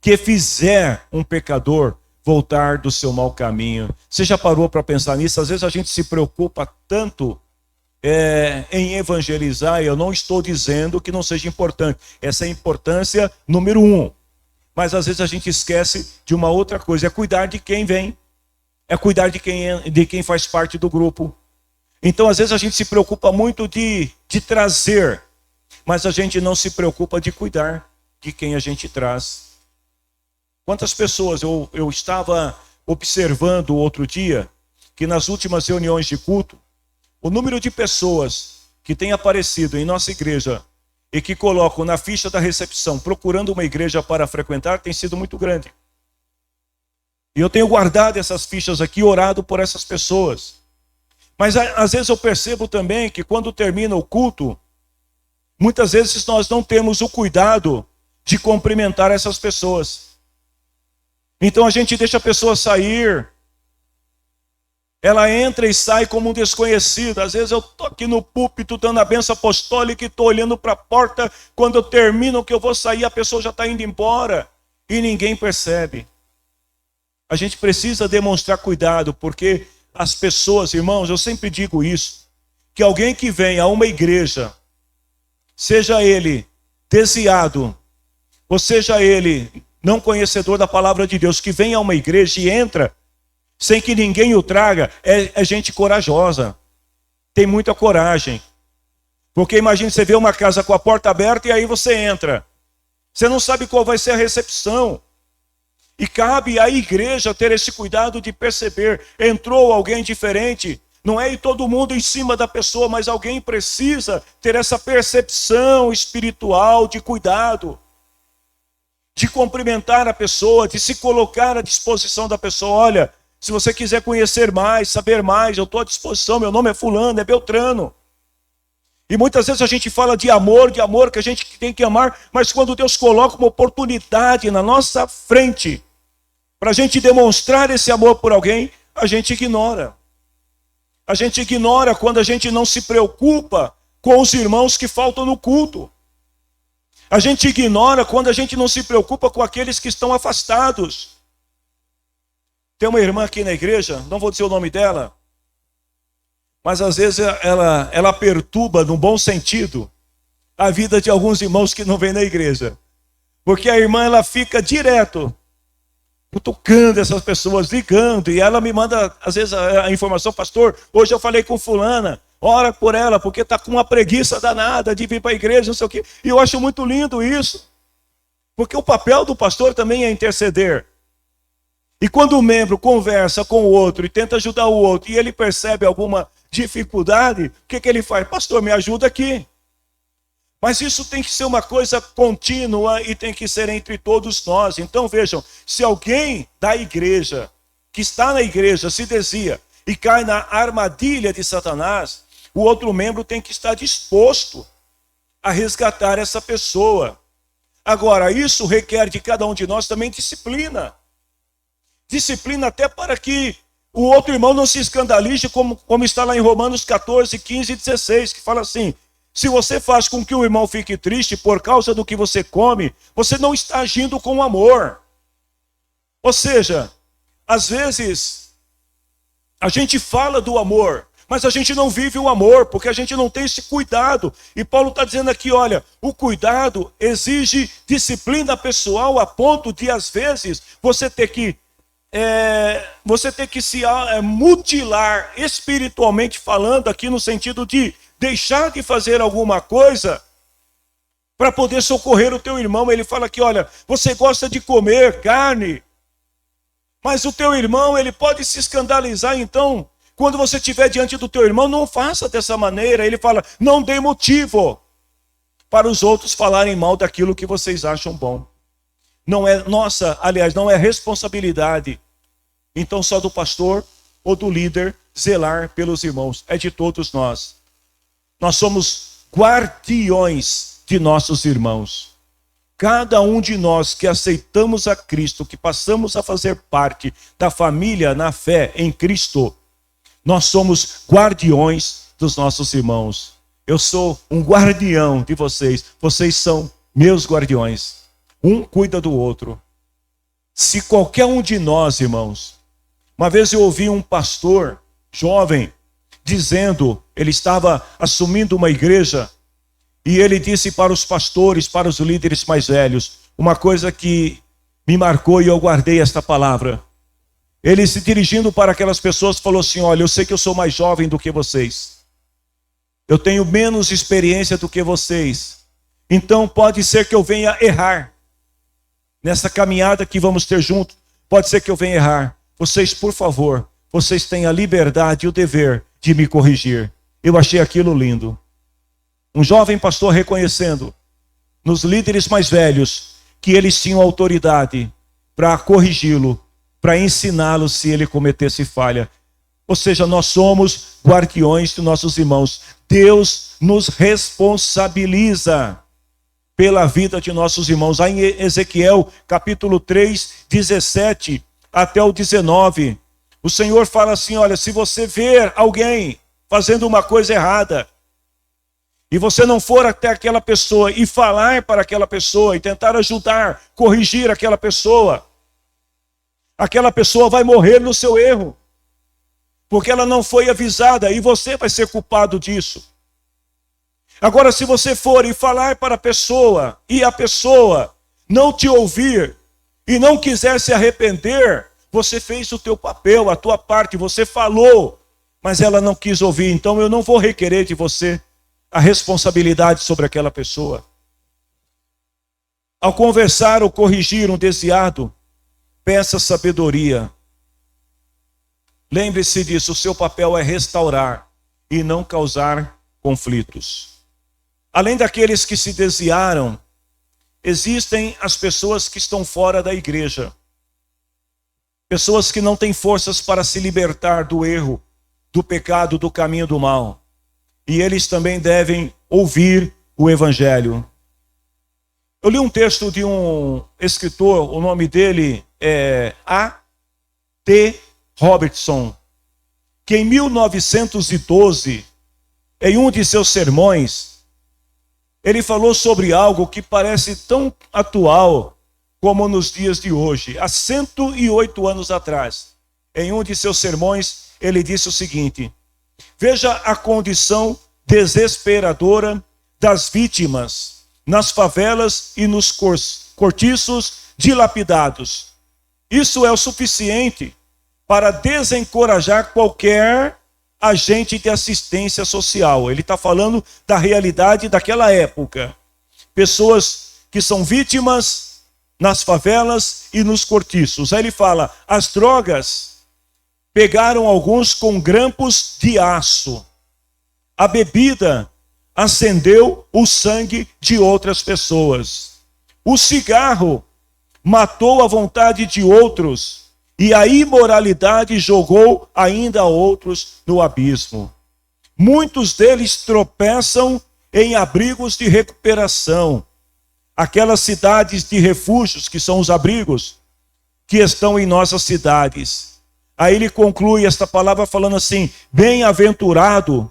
[SPEAKER 1] que fizer um pecador voltar do seu mau caminho. Você já parou para pensar nisso? Às vezes a gente se preocupa tanto em evangelizar, e eu não estou dizendo que não seja importante. Essa é a importância número 1. Mas às vezes a gente esquece de uma outra coisa, é cuidar de quem vem. É cuidar de quem faz parte do grupo. Então, às vezes, a gente se preocupa muito de trazer, mas a gente não se preocupa de cuidar de quem a gente traz. Quantas pessoas eu estava observando outro dia, que nas últimas reuniões de culto, o número de pessoas que têm aparecido em nossa igreja e que colocam na ficha da recepção, procurando uma igreja para frequentar, tem sido muito grande. E eu tenho guardado essas fichas aqui, orado por essas pessoas. Mas às vezes eu percebo também que quando termina o culto, muitas vezes nós não temos o cuidado de cumprimentar essas pessoas. Então a gente deixa a pessoa sair, ela entra e sai como um desconhecido. Às vezes eu estou aqui no púlpito dando a bênção apostólica e estou olhando para a porta. Quando eu termino que eu vou sair, a pessoa já está indo embora e ninguém percebe. A gente precisa demonstrar cuidado, porque as pessoas, irmãos, eu sempre digo isso, que alguém que vem a uma igreja, seja ele desviado, ou seja ele não conhecedor da palavra de Deus, que vem a uma igreja e entra sem que ninguém o traga, é gente corajosa, tem muita coragem. Porque imagine você vê uma casa com a porta aberta e aí você entra. Você não sabe qual vai ser a recepção. E cabe à igreja ter esse cuidado de perceber, entrou alguém diferente, não é ir todo mundo em cima da pessoa, mas alguém precisa ter essa percepção espiritual de cuidado, de cumprimentar a pessoa, de se colocar à disposição da pessoa. Olha, se você quiser conhecer mais, saber mais, eu estou à disposição, meu nome é fulano, é Beltrano. E muitas vezes a gente fala de amor, que a gente tem que amar, mas quando Deus coloca uma oportunidade na nossa frente, para a gente demonstrar esse amor por alguém, a gente ignora. A gente ignora quando a gente não se preocupa com os irmãos que faltam no culto. A gente ignora quando a gente não se preocupa com aqueles que estão afastados. Tem uma irmã aqui na igreja, não vou dizer o nome dela, mas às vezes ela perturba, no bom sentido, a vida de alguns irmãos que não vêm na igreja. Porque a irmã, ela fica direto cutucando essas pessoas, ligando, e ela me manda, às vezes, a informação: pastor, hoje eu falei com fulana, ora por ela, porque está com uma preguiça danada de vir para a igreja, não sei o quê. E eu acho muito lindo isso, porque o papel do pastor também é interceder. E quando o membro conversa com o outro e tenta ajudar o outro, e ele percebe alguma dificuldade, o que ele faz? Pastor, me ajuda aqui. Mas isso tem que ser uma coisa contínua e tem que ser entre todos nós. Então vejam, se alguém da igreja, que está na igreja, se desvia e cai na armadilha de Satanás, o outro membro tem que estar disposto a resgatar essa pessoa. Agora, isso requer de cada um de nós também disciplina. Disciplina até para que o outro irmão não se escandalize, como está lá em Romanos 14, 15 e 16, que fala assim: se você faz com que o irmão fique triste por causa do que você come, você não está agindo com amor. Ou seja, às vezes, a gente fala do amor, mas a gente não vive o amor, porque a gente não tem esse cuidado. E Paulo está dizendo aqui, olha, o cuidado exige disciplina pessoal a ponto de, às vezes, você ter que se mutilar espiritualmente falando, aqui no sentido de deixar de fazer alguma coisa para poder socorrer o teu irmão. Ele fala aqui, olha, você gosta de comer carne, mas o teu irmão, ele pode se escandalizar. Então, quando você estiver diante do teu irmão, não faça dessa maneira. Ele fala, não dê motivo para os outros falarem mal daquilo que vocês acham bom. Não é nossa, aliás, não é responsabilidade, então, só do pastor ou do líder zelar pelos irmãos. É de todos nós. Nós somos guardiões de nossos irmãos. Cada um de nós que aceitamos a Cristo, que passamos a fazer parte da família na fé em Cristo, nós somos guardiões dos nossos irmãos. Eu sou um guardião de vocês. Vocês são meus guardiões. Um cuida do outro. Se qualquer um de nós, irmãos... Uma vez eu ouvi um pastor jovem dizendo, ele estava assumindo uma igreja, e ele disse para os pastores, para os líderes mais velhos, uma coisa que me marcou e eu guardei esta palavra. Ele, se dirigindo para aquelas pessoas, falou assim: olha, eu sei que eu sou mais jovem do que vocês. Eu tenho menos experiência do que vocês. Então pode ser que eu venha errar. Nessa caminhada que vamos ter junto, pode ser que eu venha errar. Vocês, por favor, vocês têm a liberdade e o dever de me corrigir. Eu achei aquilo lindo. Um jovem pastor reconhecendo nos líderes mais velhos que eles tinham autoridade para corrigi-lo, para ensiná-lo se ele cometesse falha. Ou seja, nós somos guardiões de nossos irmãos. Deus nos responsabiliza pela vida de nossos irmãos. Aí em Ezequiel, capítulo 3, 17 até o 19, o Senhor fala assim, olha, se você ver alguém fazendo uma coisa errada, e você não for até aquela pessoa e falar para aquela pessoa, e tentar ajudar, corrigir aquela pessoa vai morrer no seu erro, porque ela não foi avisada, e você vai ser culpado disso. Agora, se você for e falar para a pessoa, e a pessoa não te ouvir, e não quiser se arrepender, você fez o teu papel, a tua parte, você falou, mas ela não quis ouvir, então eu não vou requerer de você a responsabilidade sobre aquela pessoa. Ao conversar ou corrigir um desviado, peça sabedoria. Lembre-se disso, o seu papel é restaurar e não causar conflitos. Além daqueles que se desviaram, existem as pessoas que estão fora da igreja. Pessoas que não têm forças para se libertar do erro, do pecado, do caminho do mal. E eles também devem ouvir o evangelho. Eu li um texto de um escritor, o nome dele é A.T. Robertson, que em 1912, em um de seus sermões, ele falou sobre algo que parece tão atual como nos dias de hoje. Há 108 anos atrás, em um de seus sermões, ele disse o seguinte: veja a condição desesperadora das vítimas nas favelas e nos cortiços dilapidados. Isso é o suficiente para desencorajar qualquer agente de assistência social. Ele está falando da realidade daquela época. Pessoas que são vítimas nas favelas e nos cortiços. Aí ele fala, as drogas pegaram alguns com grampos de aço. A bebida acendeu o sangue de outras pessoas. O cigarro matou a vontade de outros. E a imoralidade jogou ainda outros no abismo. Muitos deles tropeçam em abrigos de recuperação. Aquelas cidades de refúgios, que são os abrigos, que estão em nossas cidades. Aí ele conclui esta palavra falando assim, bem-aventurados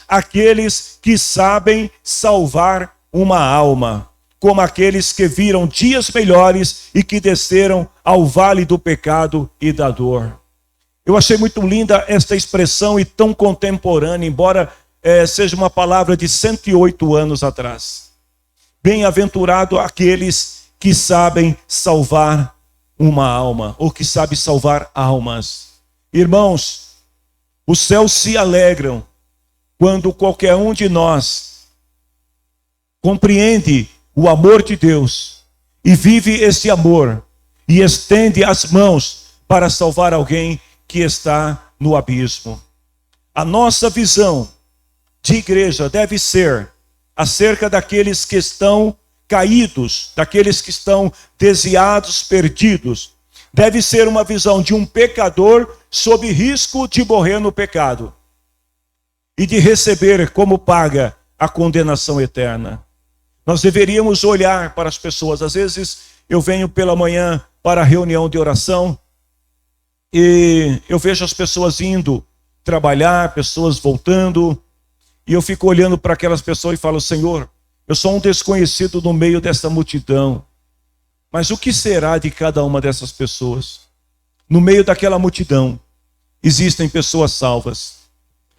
[SPEAKER 1] aqueles que sabem salvar uma alma, como aqueles que viram dias melhores e que desceram ao vale do pecado e da dor. Eu achei muito linda esta expressão e tão contemporânea, embora seja uma palavra de 108 anos atrás. Bem-aventurado aqueles que sabem salvar uma alma, ou que sabem salvar almas. Irmãos, os céus se alegram quando qualquer um de nós compreende o amor de Deus e vive esse amor e estende as mãos para salvar alguém que está no abismo. A nossa visão de igreja deve ser acerca daqueles que estão caídos, daqueles que estão desviados, perdidos. Deve ser uma visão de um pecador sob risco de morrer no pecado e de receber como paga a condenação eterna. Nós deveríamos olhar para as pessoas. Às vezes eu venho pela manhã para a reunião de oração e eu vejo as pessoas indo trabalhar, pessoas voltando, e eu fico olhando para aquelas pessoas e falo, Senhor, eu sou um desconhecido no meio dessa multidão, mas o que será de cada uma dessas pessoas? No meio daquela multidão existem pessoas salvas.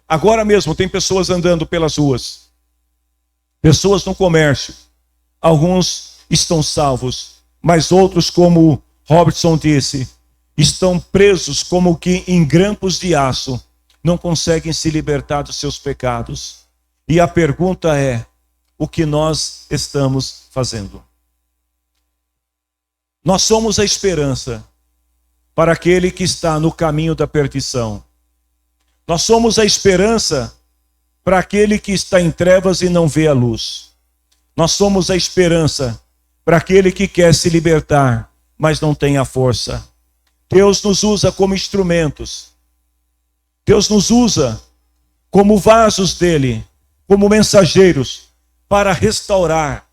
[SPEAKER 1] Agora mesmo tem pessoas andando pelas ruas, pessoas no comércio. Alguns estão salvos, mas outros, como Robertson disse, estão presos como que em grampos de aço, não conseguem se libertar dos seus pecados. E a pergunta é, o que nós estamos fazendo? Nós somos a esperança para aquele que está no caminho da perdição. Nós somos a esperança para aquele que está em trevas e não vê a luz. Nós somos a esperança para aquele que quer se libertar, mas não tem a força. Deus nos usa como instrumentos. Deus nos usa como vasos dele, como mensageiros, para restaurar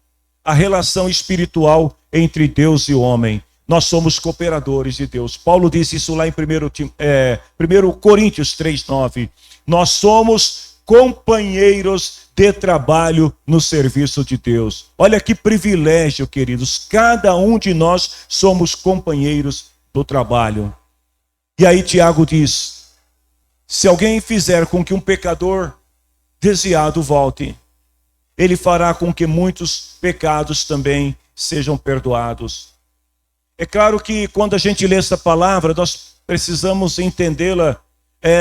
[SPEAKER 1] a relação espiritual entre Deus e o homem. Nós somos cooperadores de Deus. Paulo disse isso lá em 1 Coríntios 3:9. Nós somos companheiros de trabalho no serviço de Deus. Olha que privilégio, queridos. Cada um de nós somos companheiros do trabalho. E aí Tiago diz: se alguém fizer com que um pecador desviado volte, ele fará com que muitos pecados também sejam perdoados. É claro que quando a gente lê essa palavra, nós precisamos entendê-la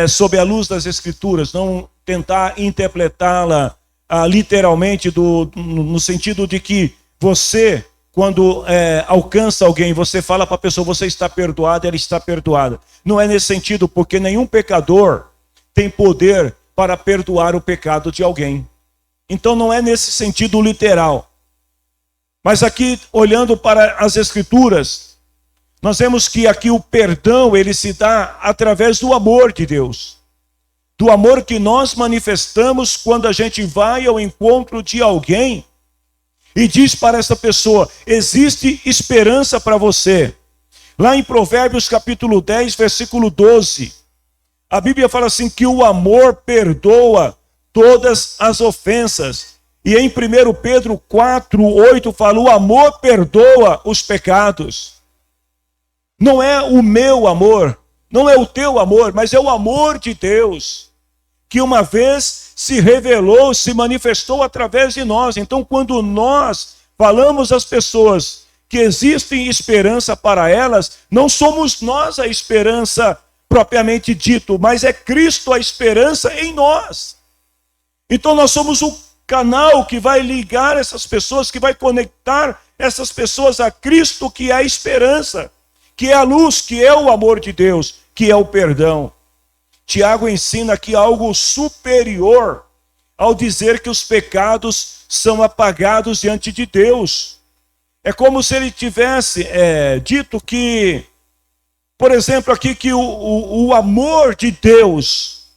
[SPEAKER 1] sob a luz das Escrituras, não tentar interpretá-la literalmente no sentido de que você, quando alcança alguém, você fala para a pessoa, você está perdoado, ela está perdoada. Não é nesse sentido, porque nenhum pecador tem poder para perdoar o pecado de alguém. Então não é nesse sentido literal. Mas aqui, olhando para as Escrituras, nós vemos que aqui o perdão, ele se dá através do amor de Deus. Do amor que nós manifestamos quando a gente vai ao encontro de alguém e diz para essa pessoa: existe esperança para você. Lá em Provérbios capítulo 10, versículo 12, a Bíblia fala assim que o amor perdoa todas as ofensas. E em 1 Pedro 4, 8 fala: o amor perdoa os pecados. Não é o meu amor, não é o teu amor, mas é o amor de Deus, que uma vez se revelou, se manifestou através de nós. Então, quando nós falamos às pessoas que existe esperança para elas, não somos nós a esperança propriamente dito, mas é Cristo a esperança em nós. Então nós somos o canal que vai ligar essas pessoas, que vai conectar essas pessoas a Cristo, que é a esperança, que é a luz, que é o amor de Deus, que é o perdão. Tiago ensina aqui algo superior ao dizer que os pecados são apagados diante de Deus. É como se ele tivesse dito que, por exemplo, aqui que o amor de Deus,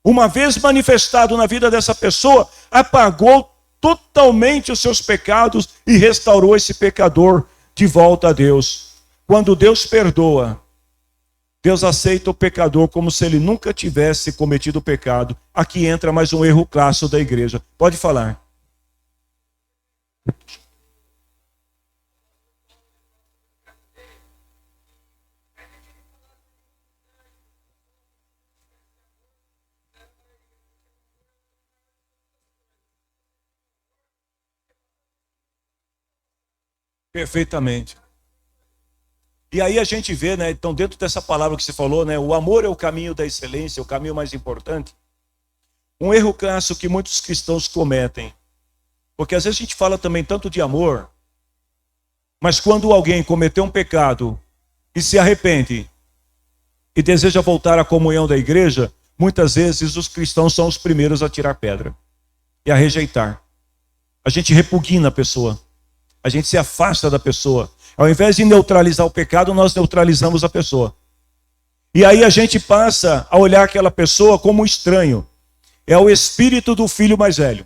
[SPEAKER 1] uma vez manifestado na vida dessa pessoa, apagou totalmente os seus pecados e restaurou esse pecador de volta a Deus. Quando Deus perdoa, Deus aceita o pecador como se ele nunca tivesse cometido pecado. Aqui entra mais um erro clássico da igreja. Pode falar. Perfeitamente. E aí a gente vê, né, então dentro dessa palavra que você falou, né, o amor é o caminho da excelência, o caminho mais importante. Um erro clássico que muitos cristãos cometem. Porque às vezes a gente fala também tanto de amor, mas quando alguém cometeu um pecado e se arrepende e deseja voltar à comunhão da igreja, muitas vezes os cristãos são os primeiros a tirar pedra e a rejeitar. A gente repugna a pessoa. A gente se afasta da pessoa. Ao invés de neutralizar o pecado, nós neutralizamos a pessoa. E aí a gente passa a olhar aquela pessoa como um estranho. É o espírito do filho mais velho.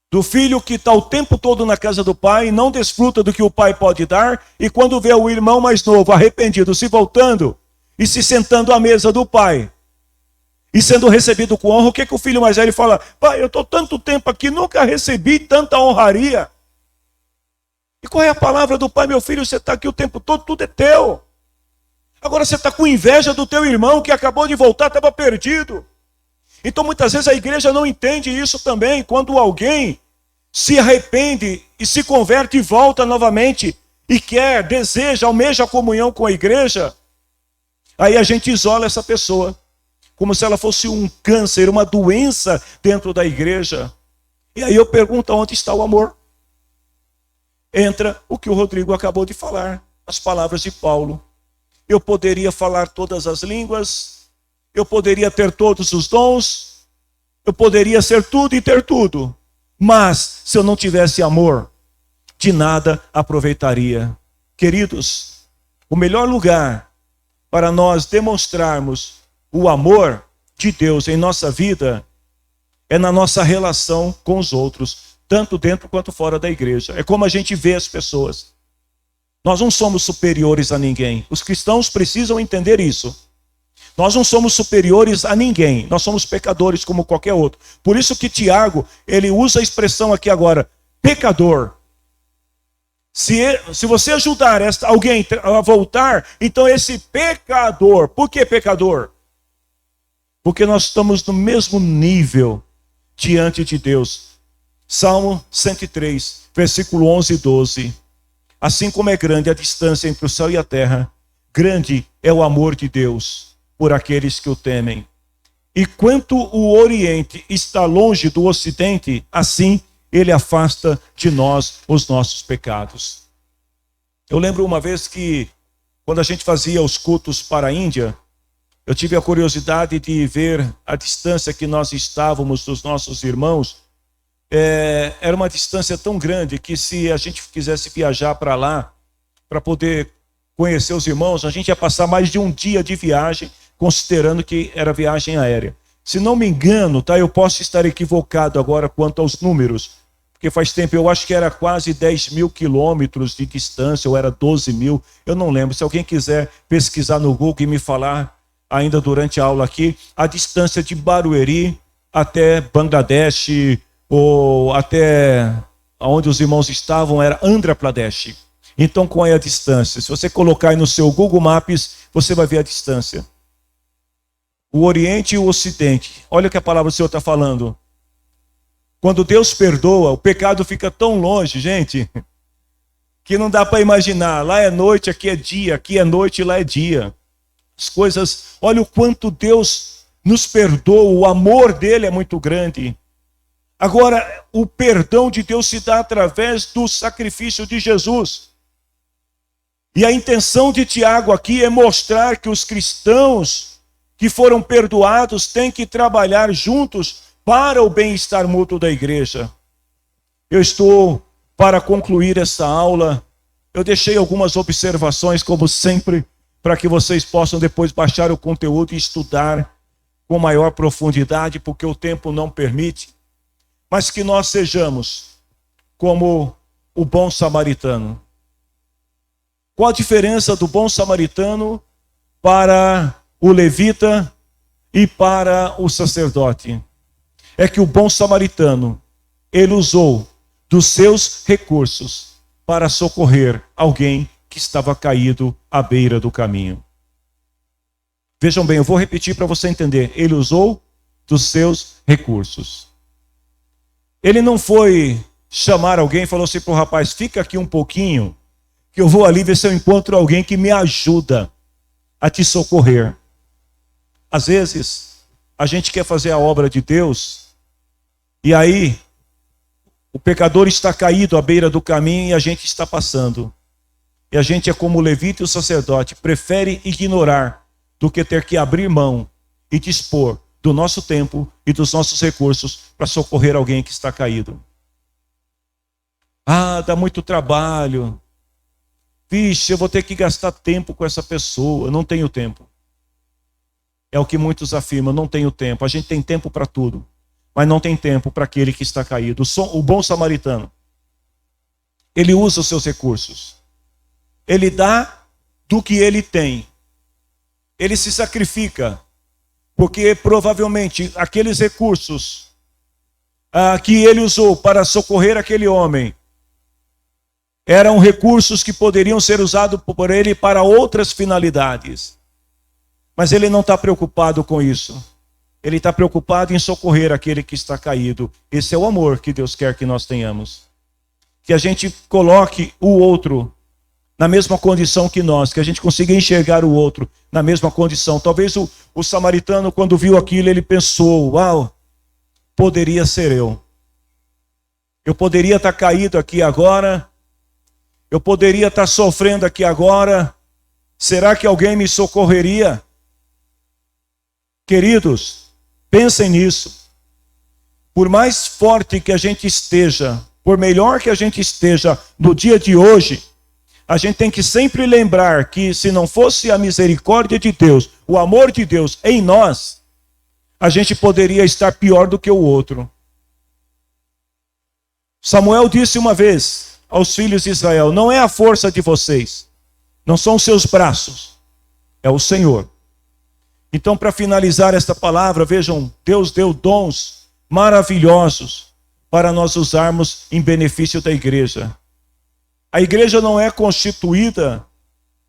[SPEAKER 1] Do filho que está o tempo todo na casa do pai, não desfruta do que o pai pode dar, e quando vê o irmão mais novo, arrependido, se voltando e se sentando à mesa do pai, e sendo recebido com honra, o que o filho mais velho fala? Pai, eu estou tanto tempo aqui, nunca recebi tanta honraria. E qual é a palavra do pai? Meu filho, você está aqui o tempo todo, tudo é teu. Agora você está com inveja do teu irmão que acabou de voltar, estava perdido. Então muitas vezes a igreja não entende isso também. Quando alguém se arrepende e se converte e volta novamente e quer, deseja, almeja a comunhão com a igreja, aí a gente isola essa pessoa, como se ela fosse um câncer, uma doença dentro da igreja. E aí eu pergunto, onde está o amor? Entra o que o Rodrigo acabou de falar, as palavras de Paulo. Eu poderia falar todas as línguas, eu poderia ter todos os dons, eu poderia ser tudo e ter tudo, mas se eu não tivesse amor, de nada aproveitaria. Queridos, O melhor lugar para nós demonstrarmos o amor de Deus em nossa vida é na nossa relação com os outros, tanto dentro quanto fora da igreja. É como a gente vê as pessoas. Nós não somos superiores a ninguém. Os cristãos precisam entender isso. Nós não somos superiores a ninguém. Nós somos pecadores como qualquer outro. Por isso que Tiago, ele usa a expressão aqui agora, pecador. Se você ajudar alguém a voltar, então esse pecador. Por que pecador? Porque nós estamos no mesmo nível diante de Deus. Salmo 103, versículo 11 e 12. Assim como é grande a distância entre o céu e a terra, grande é o amor de Deus por aqueles que o temem. E quanto o Oriente está longe do Ocidente, assim ele afasta de nós os nossos pecados. Eu lembro uma vez que, quando a gente fazia os cultos para a Índia, eu tive a curiosidade de ver a distância que nós estávamos dos nossos irmãos. Era uma distância tão grande que, se a gente quisesse viajar para lá, para poder conhecer os irmãos, a gente ia passar mais de um dia de viagem, considerando que era viagem aérea. Se não me engano, tá, eu posso estar equivocado agora quanto aos números, porque faz tempo, eu acho que era quase 10 mil quilômetros de distância, ou era 12 mil, eu não lembro. Se alguém quiser pesquisar no Google e me falar ainda durante a aula aqui, a distância de Barueri até Bangladesh, ou até onde os irmãos estavam, era Andhra Pradesh. Então, qual é a distância? Se você colocar aí no seu Google Maps, você vai ver a distância. O Oriente e o Ocidente. Olha o que a palavra do Senhor está falando. Quando Deus perdoa, o pecado fica tão longe, gente, que não dá para imaginar. Lá é noite, aqui é dia, aqui é noite, lá é dia. As coisas, olha o quanto Deus nos perdoa, o amor dele é muito grande. Agora, o perdão de Deus se dá através do sacrifício de Jesus. E a intenção de Tiago aqui é mostrar que os cristãos que foram perdoados têm que trabalhar juntos para o bem-estar mútuo da igreja. Eu estou para concluir essa aula. Eu deixei algumas observações, como sempre, para que vocês possam depois baixar o conteúdo e estudar com maior profundidade, porque o tempo não permite. Mas que nós sejamos como o bom samaritano. Qual a diferença do bom samaritano para o levita e para o sacerdote? É que o bom samaritano, ele usou dos seus recursos para socorrer alguém que estava caído à beira do caminho. Vejam bem, eu vou repetir para você entender. Ele usou dos seus recursos. Ele não foi chamar alguém e falou assim para o rapaz, fica aqui um pouquinho, que eu vou ali ver se eu encontro alguém que me ajuda a te socorrer. Às vezes, a gente quer fazer a obra de Deus, e aí o pecador está caído à beira do caminho e a gente está passando. E a gente é como o levita e o sacerdote, prefere ignorar do que ter que abrir mão e dispor do nosso tempo e dos nossos recursos para socorrer alguém que está caído. Ah, dá muito trabalho. Vixe, eu vou ter que gastar tempo com essa pessoa. Eu não tenho tempo. É o que muitos afirmam, não tenho tempo. A gente tem tempo para tudo, mas não tem tempo para aquele que está caído. O bom samaritano, ele usa os seus recursos. Ele dá do que ele tem. Ele se sacrifica, porque provavelmente aqueles recursos que ele usou para socorrer aquele homem eram recursos que poderiam ser usados por ele para outras finalidades. Mas ele não está preocupado com isso. Ele está preocupado em socorrer aquele que está caído. Esse é o amor que Deus quer que nós tenhamos. Que a gente coloque o outro na mesma condição que nós, que a gente consiga enxergar o outro na mesma condição. Talvez o samaritano, quando viu aquilo, ele pensou, uau, poderia ser eu. Eu poderia estar caído aqui agora, eu poderia estar sofrendo aqui agora, será que alguém me socorreria? Queridos, pensem nisso. Por mais forte que a gente esteja, por melhor que a gente esteja no dia de hoje, a gente tem que sempre lembrar que se não fosse a misericórdia de Deus, o amor de Deus em nós, a gente poderia estar pior do que o outro. Samuel disse uma vez aos filhos de Israel: não é a força de vocês, não são os seus braços, é o Senhor. Então, para finalizar esta palavra, vejam, Deus deu dons maravilhosos para nós usarmos em benefício da igreja. A igreja não é constituída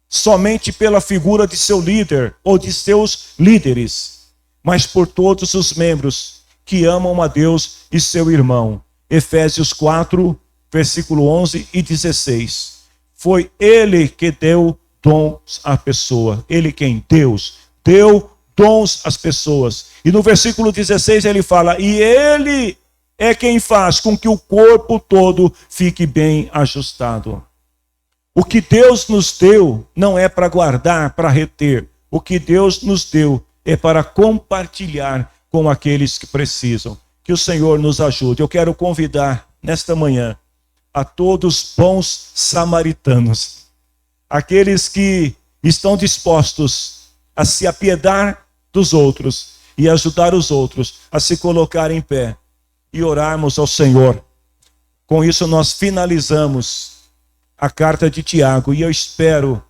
[SPEAKER 1] somente pela figura de seu líder ou de seus líderes, mas por todos os membros que amam a Deus e seu irmão. Efésios 4, versículo 11 e 16. Foi Ele que deu dons à pessoa. Ele quem? Deus. Deu dons às pessoas. E no versículo 16 ele fala: e Ele é quem faz com que o corpo todo fique bem ajustado. O que Deus nos deu não é para guardar, para reter. O que Deus nos deu é para compartilhar com aqueles que precisam. Que o Senhor nos ajude. Eu quero convidar nesta manhã a todos bons samaritanos, aqueles que estão dispostos a se apiedar dos outros e ajudar os outros a se colocar em pé e orarmos ao Senhor. Com isso nós finalizamos a carta de Tiago, e eu espero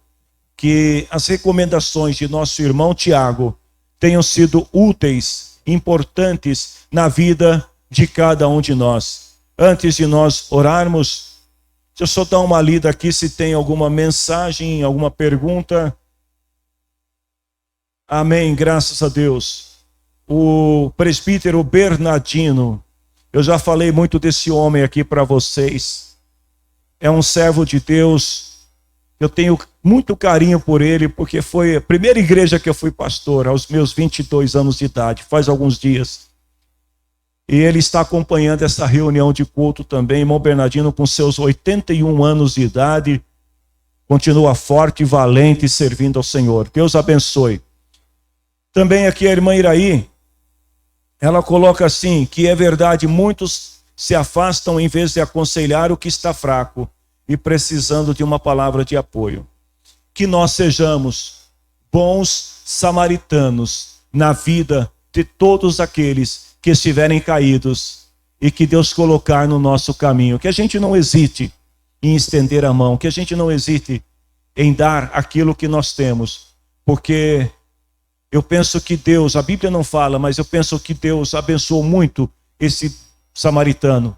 [SPEAKER 1] que as recomendações de nosso irmão Tiago tenham sido úteis, importantes na vida de cada um de nós. Antes de nós orarmos, deixa eu só dar uma lida aqui se tem alguma mensagem, alguma pergunta. Amém, graças a Deus. O presbítero Bernardino, eu já falei muito desse homem aqui para vocês. É um servo de Deus. Eu tenho muito carinho por ele, porque foi a primeira igreja que eu fui pastor, aos meus 22 anos de idade, faz alguns dias. E ele está acompanhando essa reunião de culto também. Irmão Bernardino, com seus 81 anos de idade, continua forte e valente, servindo ao Senhor. Deus abençoe. Também aqui a irmã Iraí, ela coloca assim, que é verdade, muitos se afastam em vez de aconselhar o que está fraco e precisando de uma palavra de apoio. Que nós sejamos bons samaritanos na vida de todos aqueles que estiverem caídos e que Deus colocar no nosso caminho. Que a gente não hesite em estender a mão, que a gente não hesite em dar aquilo que nós temos, porque eu penso que Deus, a Bíblia não fala, mas eu penso que Deus abençoou muito esse samaritano,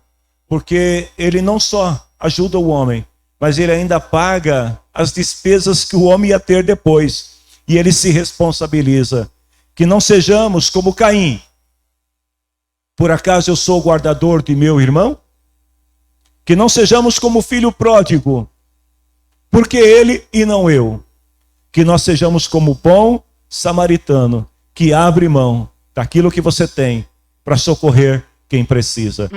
[SPEAKER 1] porque ele não só ajuda o homem, mas ele ainda paga as despesas que o homem ia ter depois, e ele se responsabiliza. Que não sejamos como Caim. Por acaso eu sou o guardador de meu irmão? Que não sejamos como o filho pródigo, porque ele e não eu. Que nós sejamos como o bom samaritano, que abre mão daquilo que você tem para socorrer quem precisa.